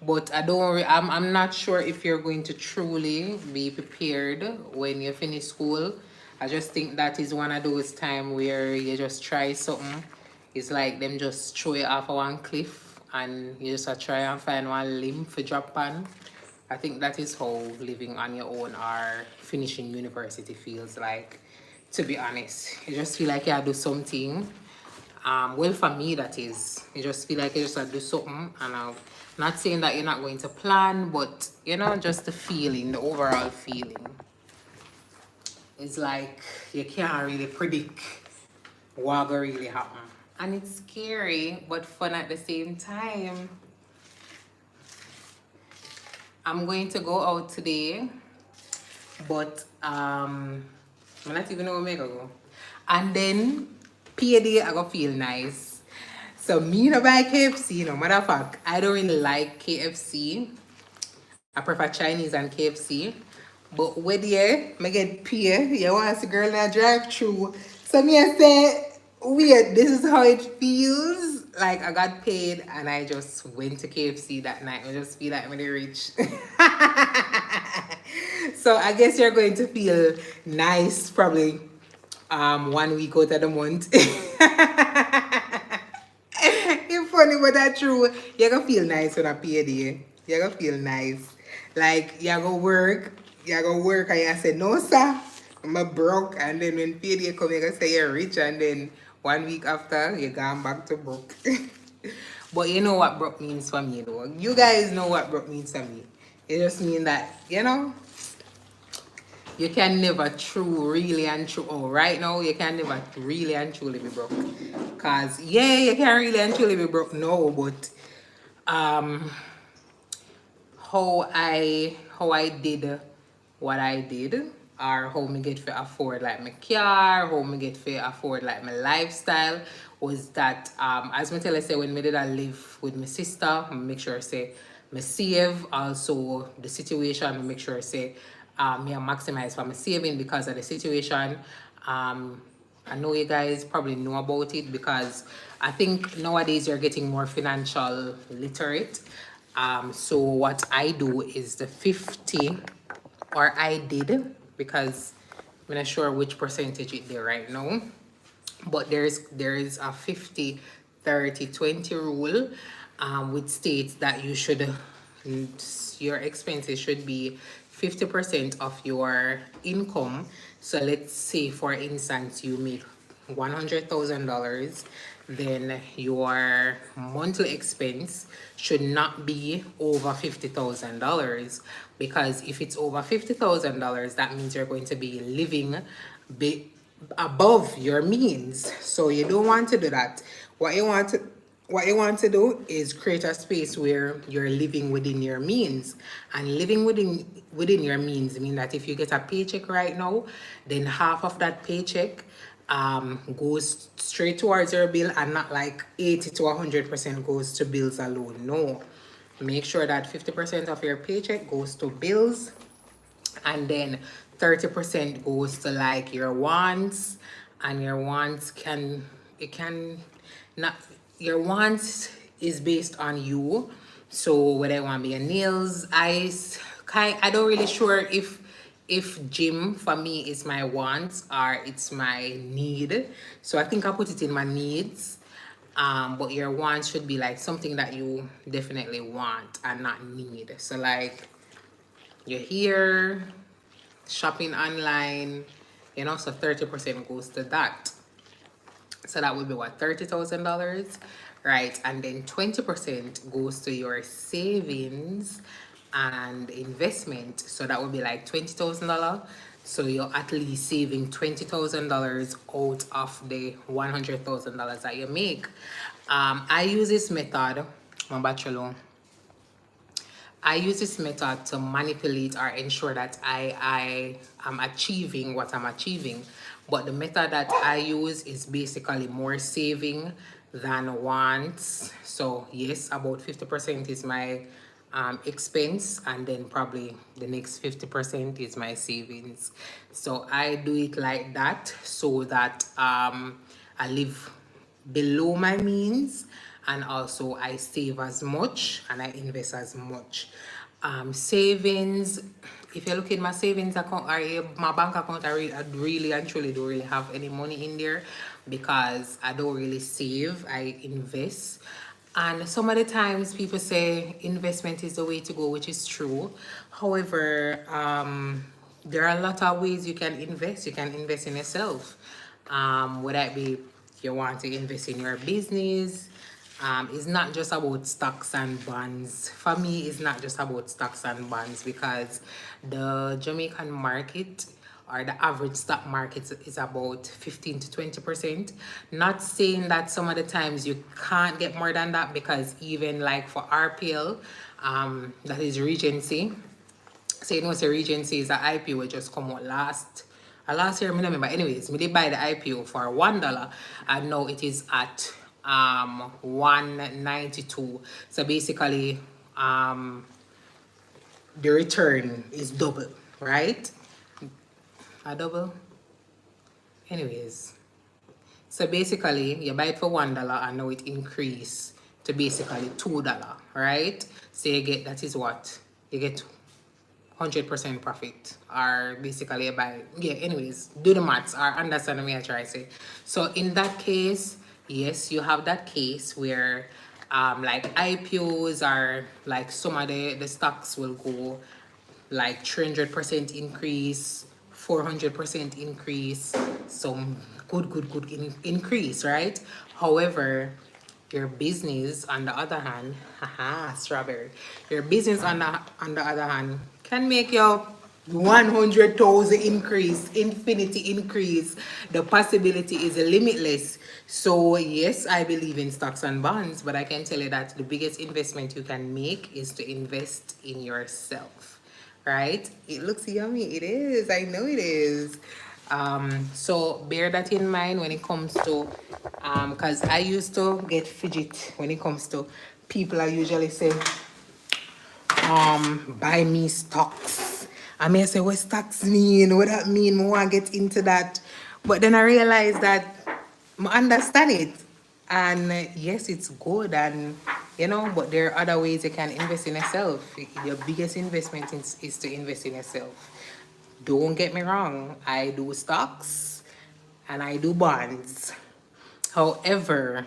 But I don't worry, I'm not sure if you're going to truly be prepared when you finish school. I just think that is one of those times where you just try something. It's like them just throw it off of one cliff and you just try and find one limb for drop on. I think that is how living on your own or finishing university feels like, to be honest. You just feel like you have to do something. Well, for me, that is. You just feel like you just have to do something. And I'm not saying that you're not going to plan, but, you know, just the feeling, the overall feeling. It's like you can't really predict what will really happen. And it's scary, but fun at the same time. I'm going to go out today, but I'm not even know where I'm gonna go. And then payday I gonna feel nice. So me no buy KFC, no matter of fact, I don't really like KFC. I prefer Chinese and KFC. But when I get pay, you want a girl in a drive through. So me I say, weird, this is how it feels. Like I got paid and I just went to KFC that night. I just feel like I'm really rich. So I guess you're going to feel nice probably 1 week out of the month. It's funny but that's true. You're gonna feel nice on a payday. You're gonna feel nice. Like you're gonna work and you say, no sir, I'm a broke, and then when payday come you're gonna say you're rich, and then 1 week after you're going back to broke. But you know what broke means for me though. You guys know what broke means for me. It just means that, you know, you can never really and true. Oh, right now you can never really and truly be broke. Cause yeah, you can really and truly be broke now, but um, how I did what I did, or how me get to afford like my car, how me get to afford like my lifestyle, was that as me tell you say, when me did I live with my sister, I make sure I say me save. Also the situation, I make sure I say me I maximize for my saving because of the situation. I know you guys probably know about it because I think nowadays you're getting more financial literate. So what I do is the 50, or I did, because I'm not sure which percentage it there right now, but there is a 50 30 20 rule, which states that your expenses should be 50% of your income. So let's say for instance you make $100,000, then your monthly expense should not be over $50,000, because if it's over $50,000, that means you're going to be living above your means. So you don't want to do that. What you want to do is create a space where you're living within your means. And living within your means mean that if you get a paycheck right now, then half of that paycheck goes straight towards your bill, and not like 80 to 100% goes to bills alone. No. Make sure that 50% of your paycheck goes to bills, and then 30% goes to like your wants. And your wants can not, your wants is based on you. So whether I want to be a nails, eyes, I don't really sure if gym for me is my wants or it's my need. So I think I put it in my needs. But your wants should be like something that you definitely want and not need. So like you're here shopping online, so 30% goes to that. So that would be what, $30,000, right? And then 20% goes to your savings and investment. So that would be like $20,000. So you're at least saving $20,000 out of the $100,000 that you make. I use this method, my bachelor. I use this method to manipulate or ensure that I am achieving what I'm achieving. But the method that I use is basically more saving than wants. So yes, about 50% is my expense, and then probably the next 50% is my savings. So I do it like that so that I live below my means, and also I save as much and I invest as much. Savings, if you look at my savings account or my bank account, I really and truly don't really have any money in there because I don't really save, I invest. And some of the times people say investment is the way to go, which is true. However, there are a lot of ways you can invest. You can invest in yourself. Whether it be you want to invest in your business. It's not just about stocks and bonds. For me, it's not just about stocks and bonds because the Jamaican market or the average stock market is about 15 to 20%. Not saying that some of the times you can't get more than that, because even like for RPL, that is Regency. So you know, say Regency is an IPO which just come out last year, I remember. Anyways, we did buy the IPO for $1, and now it is at 192. So basically, the return is double, right? A double. Anyways, so basically, you buy it for $1 and now it increase to basically $2, right? So you get, that is what you get, 100% profit, or basically by, yeah, anyways, do the maths or understand me I try to say. So in that case, yes, you have that case where like IPOs are like some of the stocks will go like 300% increase, 400% increase, some good increase, right? However, your business on the other hand, haha, strawberry. Your business on the other hand can make your 100,000 increase, infinity increase. The possibility is limitless. So yes, I believe in stocks and bonds, but I can tell you that the biggest investment you can make is to invest in yourself, right? It looks yummy. It is. I know it is. So bear that in mind when it comes to, because I used to get fidget when it comes to people. I usually say, buy me stocks. I may say, what stocks mean? What that mean? I want to get into that. But then I realized that I understand it. And yes, it's good. And, you know, but there are other ways you can invest in yourself. Your biggest investment is to invest in yourself. Don't get me wrong. I do stocks and I do bonds. However,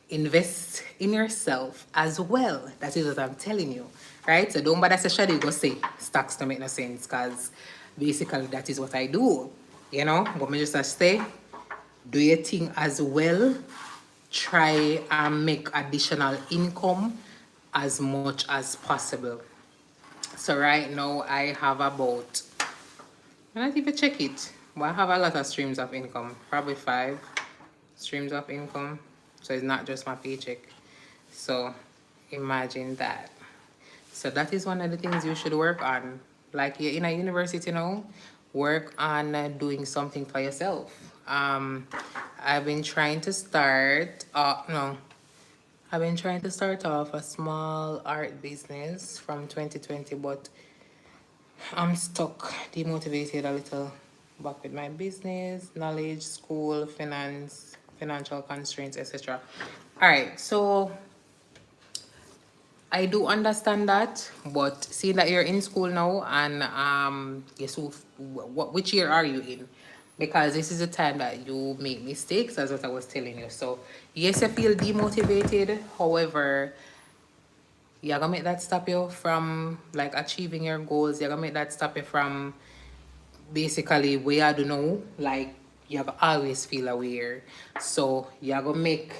invest in yourself as well. That is what I'm telling you, right? So don't bother say Shaday go say stocks to make no sense, because basically that is what I do, you know. But me just say, do your thing as well. Try and make additional income as much as possible. So right now I have about, I not even check it, but I have a lot of streams of income, probably 5 streams of income. So it's not just my paycheck. So imagine that. So that is one of the things you should work on. Like you're in a university now, work on doing something for yourself. I've been trying to start, no, I've been trying to start off a small art business from 2020, but I'm stuck, demotivated a little back with my business, knowledge, school, finance, financial constraints, etc. All right, so I do understand that, but seeing that you're in school now, and yes, which year are you in? Because this is the time that you make mistakes, as what I was telling you. So yes, I feel demotivated. However, you're gonna make that stop you from like achieving your goals. You're gonna make that stop you from basically where I don't know, like you have always feel aware. So you are gonna make,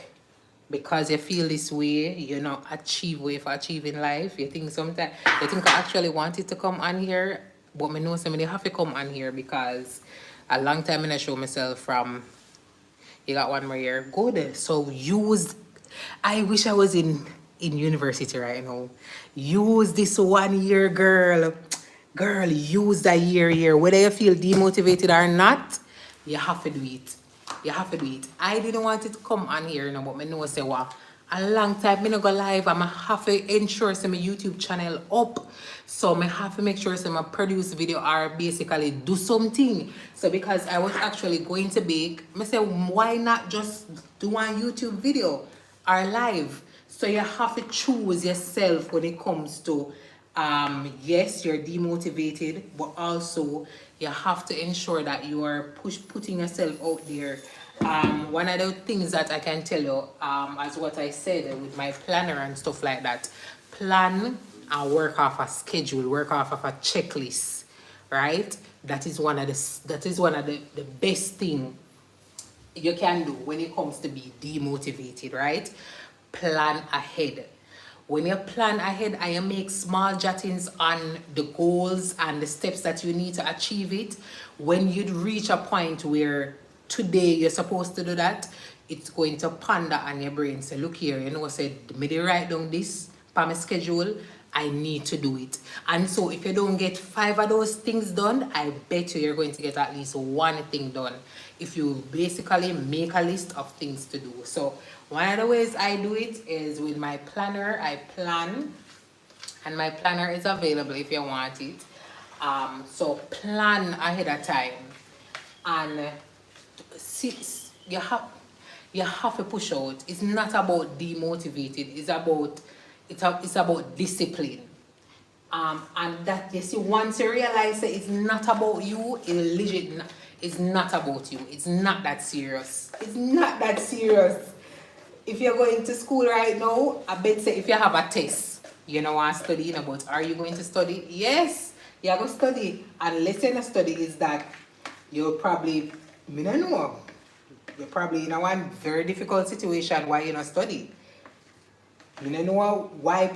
because you feel this way, you not achieve way for achieve in life. You think sometimes, you think I actually wanted to come on here, but me know somebody have to come on here because a long time I show myself from. You got one more year. Good. So use. I wish I was in university right now. Use this 1 year, girl. Girl, use that year. Whether you feel demotivated or not, you have to do it. You have to do it. I didn't want it to come on here, but me know say what. A long time me no go live. I'ma have to ensure say my YouTube channel up. So me have to make sure say my produce video or basically do something. So because I was actually going to bake, me say why not just do one YouTube video or live? So you have to choose yourself when it comes to yes, you're demotivated, but also you have to ensure that you are putting yourself out there. One of the things that I can tell you, as what I said with my planner and stuff like that, plan and work off a schedule, work off of a checklist, right? That is one of the best thing you can do when it comes to be demotivated, right? Plan ahead. When you plan ahead and you make small jottings on the goals and the steps that you need to achieve it, when you reach a point where today you're supposed to do that, it's going to ponder on your brain. Say, look here, say, me dey write down this for my schedule. I need to do it. And so if you don't get 5 of those things done, I bet you're going to get at least 1 thing done. If you basically make a list of things to do. So one of the ways I do it is with my planner. I plan, and my planner is available if you want it. So plan ahead of time, and see, you have to push out. It's not about demotivated. It's about discipline. And that you see, once you realize that it's not about you, it's not about you. It's not that serious. It's not that serious. If you're going to school right now, I bet say if you have a test, you know want to study, but are you going to study? Yes, you're going to study. Unless you're not study, is that you're probably, me don't know, you're probably in a one very difficult situation why you not study. You know why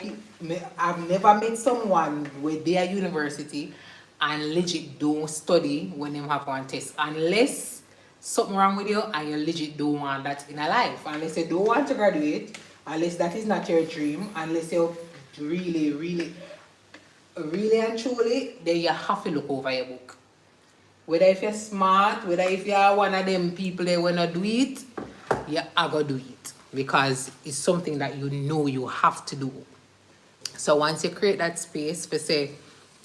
I've never met someone where they are university and legit don't study when they have one test. Unless something wrong with you and you legit don't want that in a life. Unless you don't want to graduate, unless that is not your dream, unless you really, really, really and truly, then you have to look over your book. Whether if you're smart, whether if you're one of them people that wanna do it, you are gonna do it. Because it's something that you know you have to do. So once you create that space for say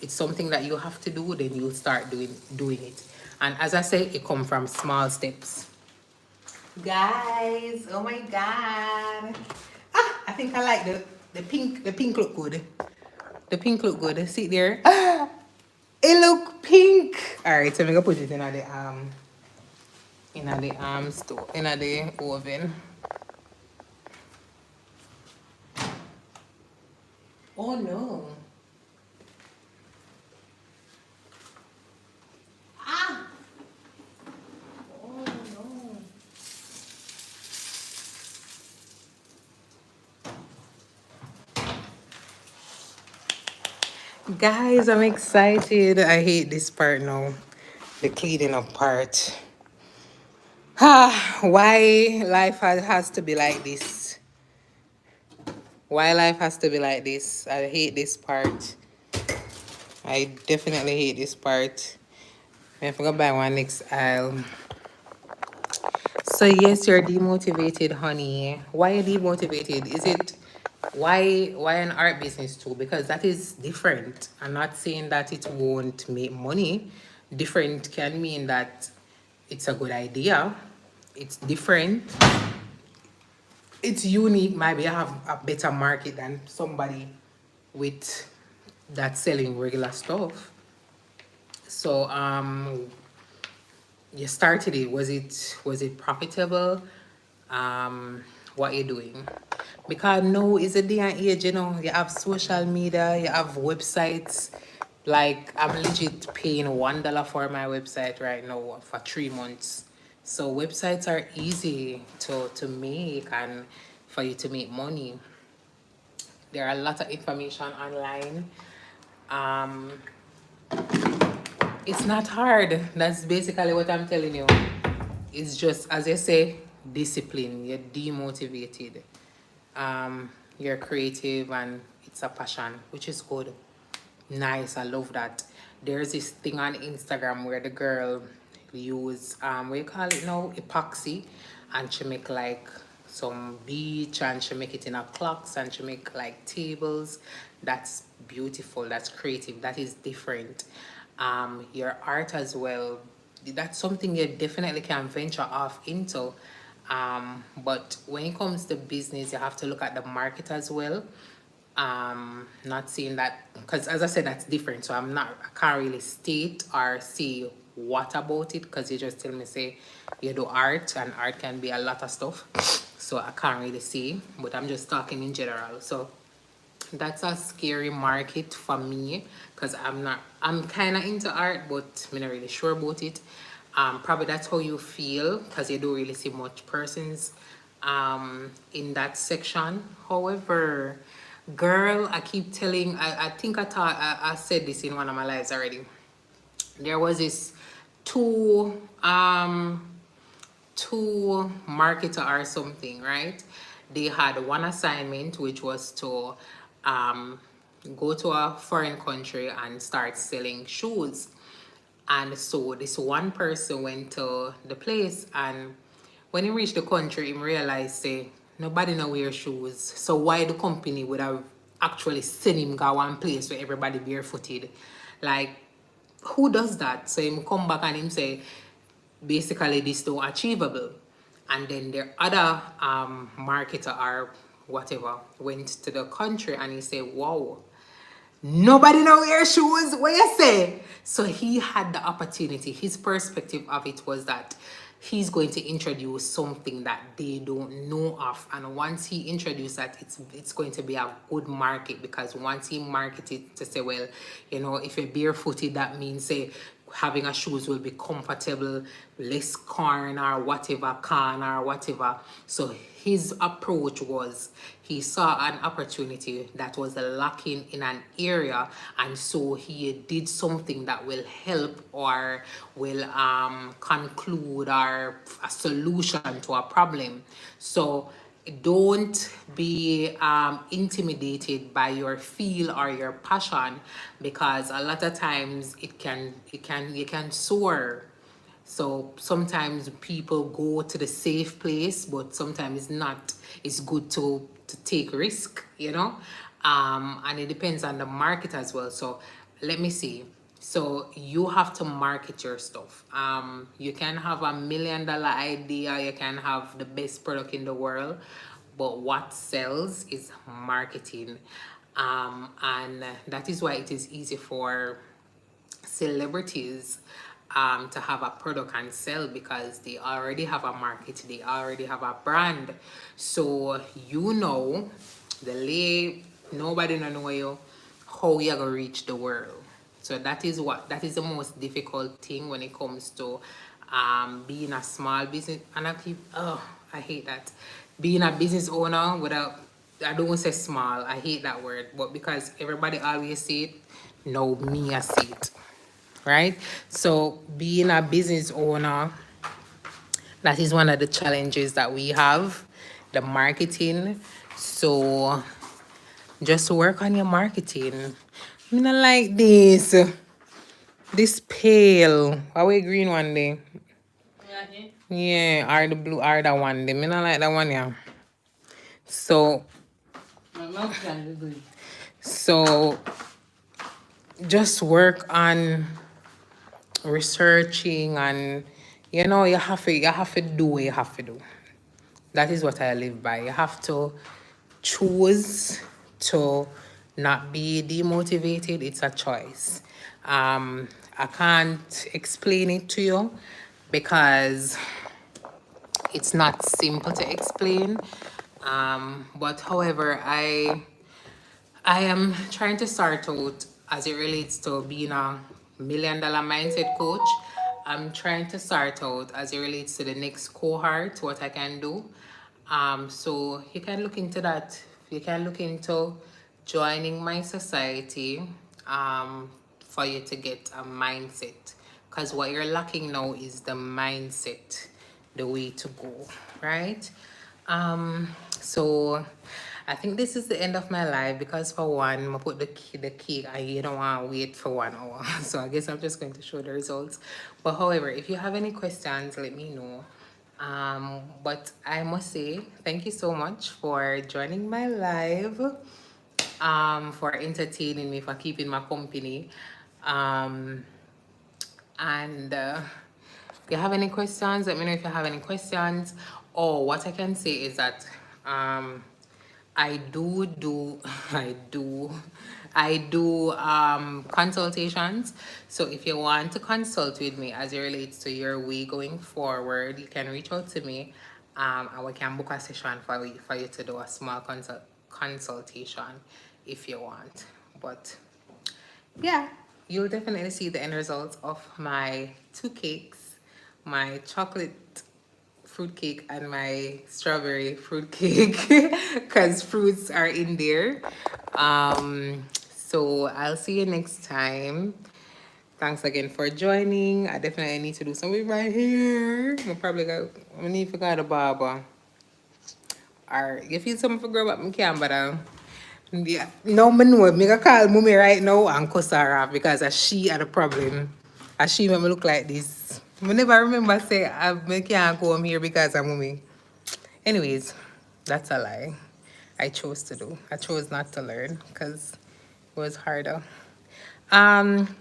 it's something that you have to do, then you'll start doing it. And as I say, it comes from small steps. Guys, oh my god. I think I like the pink. The pink look good. The pink look good. See there? It look pink. Alright, so I'm gonna put it in the store, in the oven. Oh no. Ah! Oh no. Guys, I'm excited. I hate this part now. The cleaning up part. Why life has to be like this? Why life has to be like this? I hate this part. I definitely hate this part. I forgot buy one next aisle. So yes, you're demotivated, honey. Why are you demotivated? Is it why an art business too? Because that is different. I'm not saying that it won't make money. Different can mean that it's a good idea. It's different. It's unique. Maybe I have a better market than somebody with that selling regular stuff. So you started it. Was it profitable? What you doing? Because now is a day and age, you have social media, you have websites. Like I'm legit paying $1 for my website right now for 3 months. So websites are easy to make and for you to make money. There are a lot of information online. Um, it's not hard. That's basically what I'm telling you. It's just, as I say, discipline. You're demotivated. You're creative and it's a passion, which is good. Nice, I love that. There's this thing on Instagram where the girl use what you call it now, epoxy, and she make like some beach and she make it in a clocks and she make like tables. That's beautiful. That's creative. That is different. Your art as well. That's something you definitely can venture off into. But when it comes to business, you have to look at the market as well. Not seeing that because, as I said, that's different. So I can't really state or say what about it because you just tell me say you do art and art can be a lot of stuff. So I can't really say, but I'm just talking in general. So that's a scary market for me because I'm kind of into art, but I'm not really sure about it. Probably that's how you feel because you don't really see much persons in that section. However, girl, I keep telling, I think I said this in one of my lives already. There was this two marketer or something, right? They had one assignment which was to um, go to a foreign country and start selling shoes. And so this one person went to the place and when he reached the country, he realized say nobody know wear shoes. So why the company would have actually sent him go one place where everybody barefooted? Like who does that? So him come back and him say basically this not achievable. And then their other marketer or whatever went to the country and he said, wow, nobody know wear shoes. What you say? So he had the opportunity. His perspective of it was that he's going to introduce something that they don't know of. And once he introduced that, it's going to be a good market because once he marketed to say, well, you know, if you're barefooted, that means say having a shoes will be comfortable, less corn or whatever, can or whatever. So his approach was he saw an opportunity that was lacking in an area, and so he did something that will help or will conclude or a solution to a problem. So don't be intimidated by your feel or your passion because a lot of times you can soar. So sometimes people go to the safe place, but sometimes it's not. It's good to take risk, you know, and it depends on the market as well. So let me see. So you have to market your stuff. You can have $1 million idea, you can have the best product in the world, but what sells is marketing. And that is why it is easy for celebrities to have a product and sell because they already have a market, they already have a brand. So you know, nobody don't know you, how you're gonna reach the world. So that is the most difficult thing when it comes to being a small business. And I hate that. Being a business owner without, I don't want to say small, I hate that word, but because everybody always say it, no, me I see it, right? So being a business owner, that is one of the challenges that we have, the marketing. So just work on your marketing. I mean, I like this pale. Are we green one day? Yeah, or the blue, or that one day. I mean, I like that one, yeah. So, so just work on researching and you know you have to do what you have to do. That is what I live by. You have to choose to not be demotivated. It's a choice. I can't explain it to you because it's not simple to explain. But however, I am trying to start out as it relates to being a $1 million mindset coach. I'm trying to sort out as it relates to the next cohort what I can do. So you can look into that. You can look into joining my society for you to get a mindset. Because what you're lacking now is the mindset, the way to go, right? So I think this is the end of my live because for one, I put the cake and you don't want to wait for 1 hour. So I guess I'm just going to show the results. But however, if you have any questions, let me know. But I must say, thank you so much for joining my live, for entertaining me, for keeping my company. Um, and if you have any questions, let me know if you have any questions. Or what I can say is that I do I do consultations. So if you want to consult with me as it relates to your way going forward, you can reach out to me, and we can book a session for you to do a small consultation if you want. But yeah, you'll definitely see the end results of my two cakes, my chocolate fruit cake and my strawberry fruit cake, because fruits are in there. So I'll see you next time. Thanks again for joining. I definitely need to do something right here. I need to go to the barber. Or you feel something for girl but me can, but yeah, no me know. Me gonna call mommy right now and cuss her off because she had a problem. As she make me look like this. I never remember say I can't go home here because of mommy. Anyways, that's a lie. I chose to do. I chose not to learn because it was harder. Um,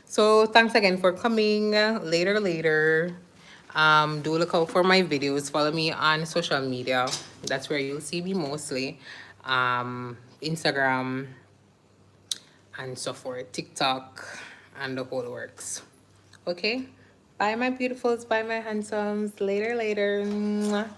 so thanks again for coming. Later. Do look out for my videos. Follow me on social media. That's where you'll see me mostly. Instagram and so forth, TikTok and the whole works. Okay? Bye my beautifuls, bye my handsomes. Later. Mwah.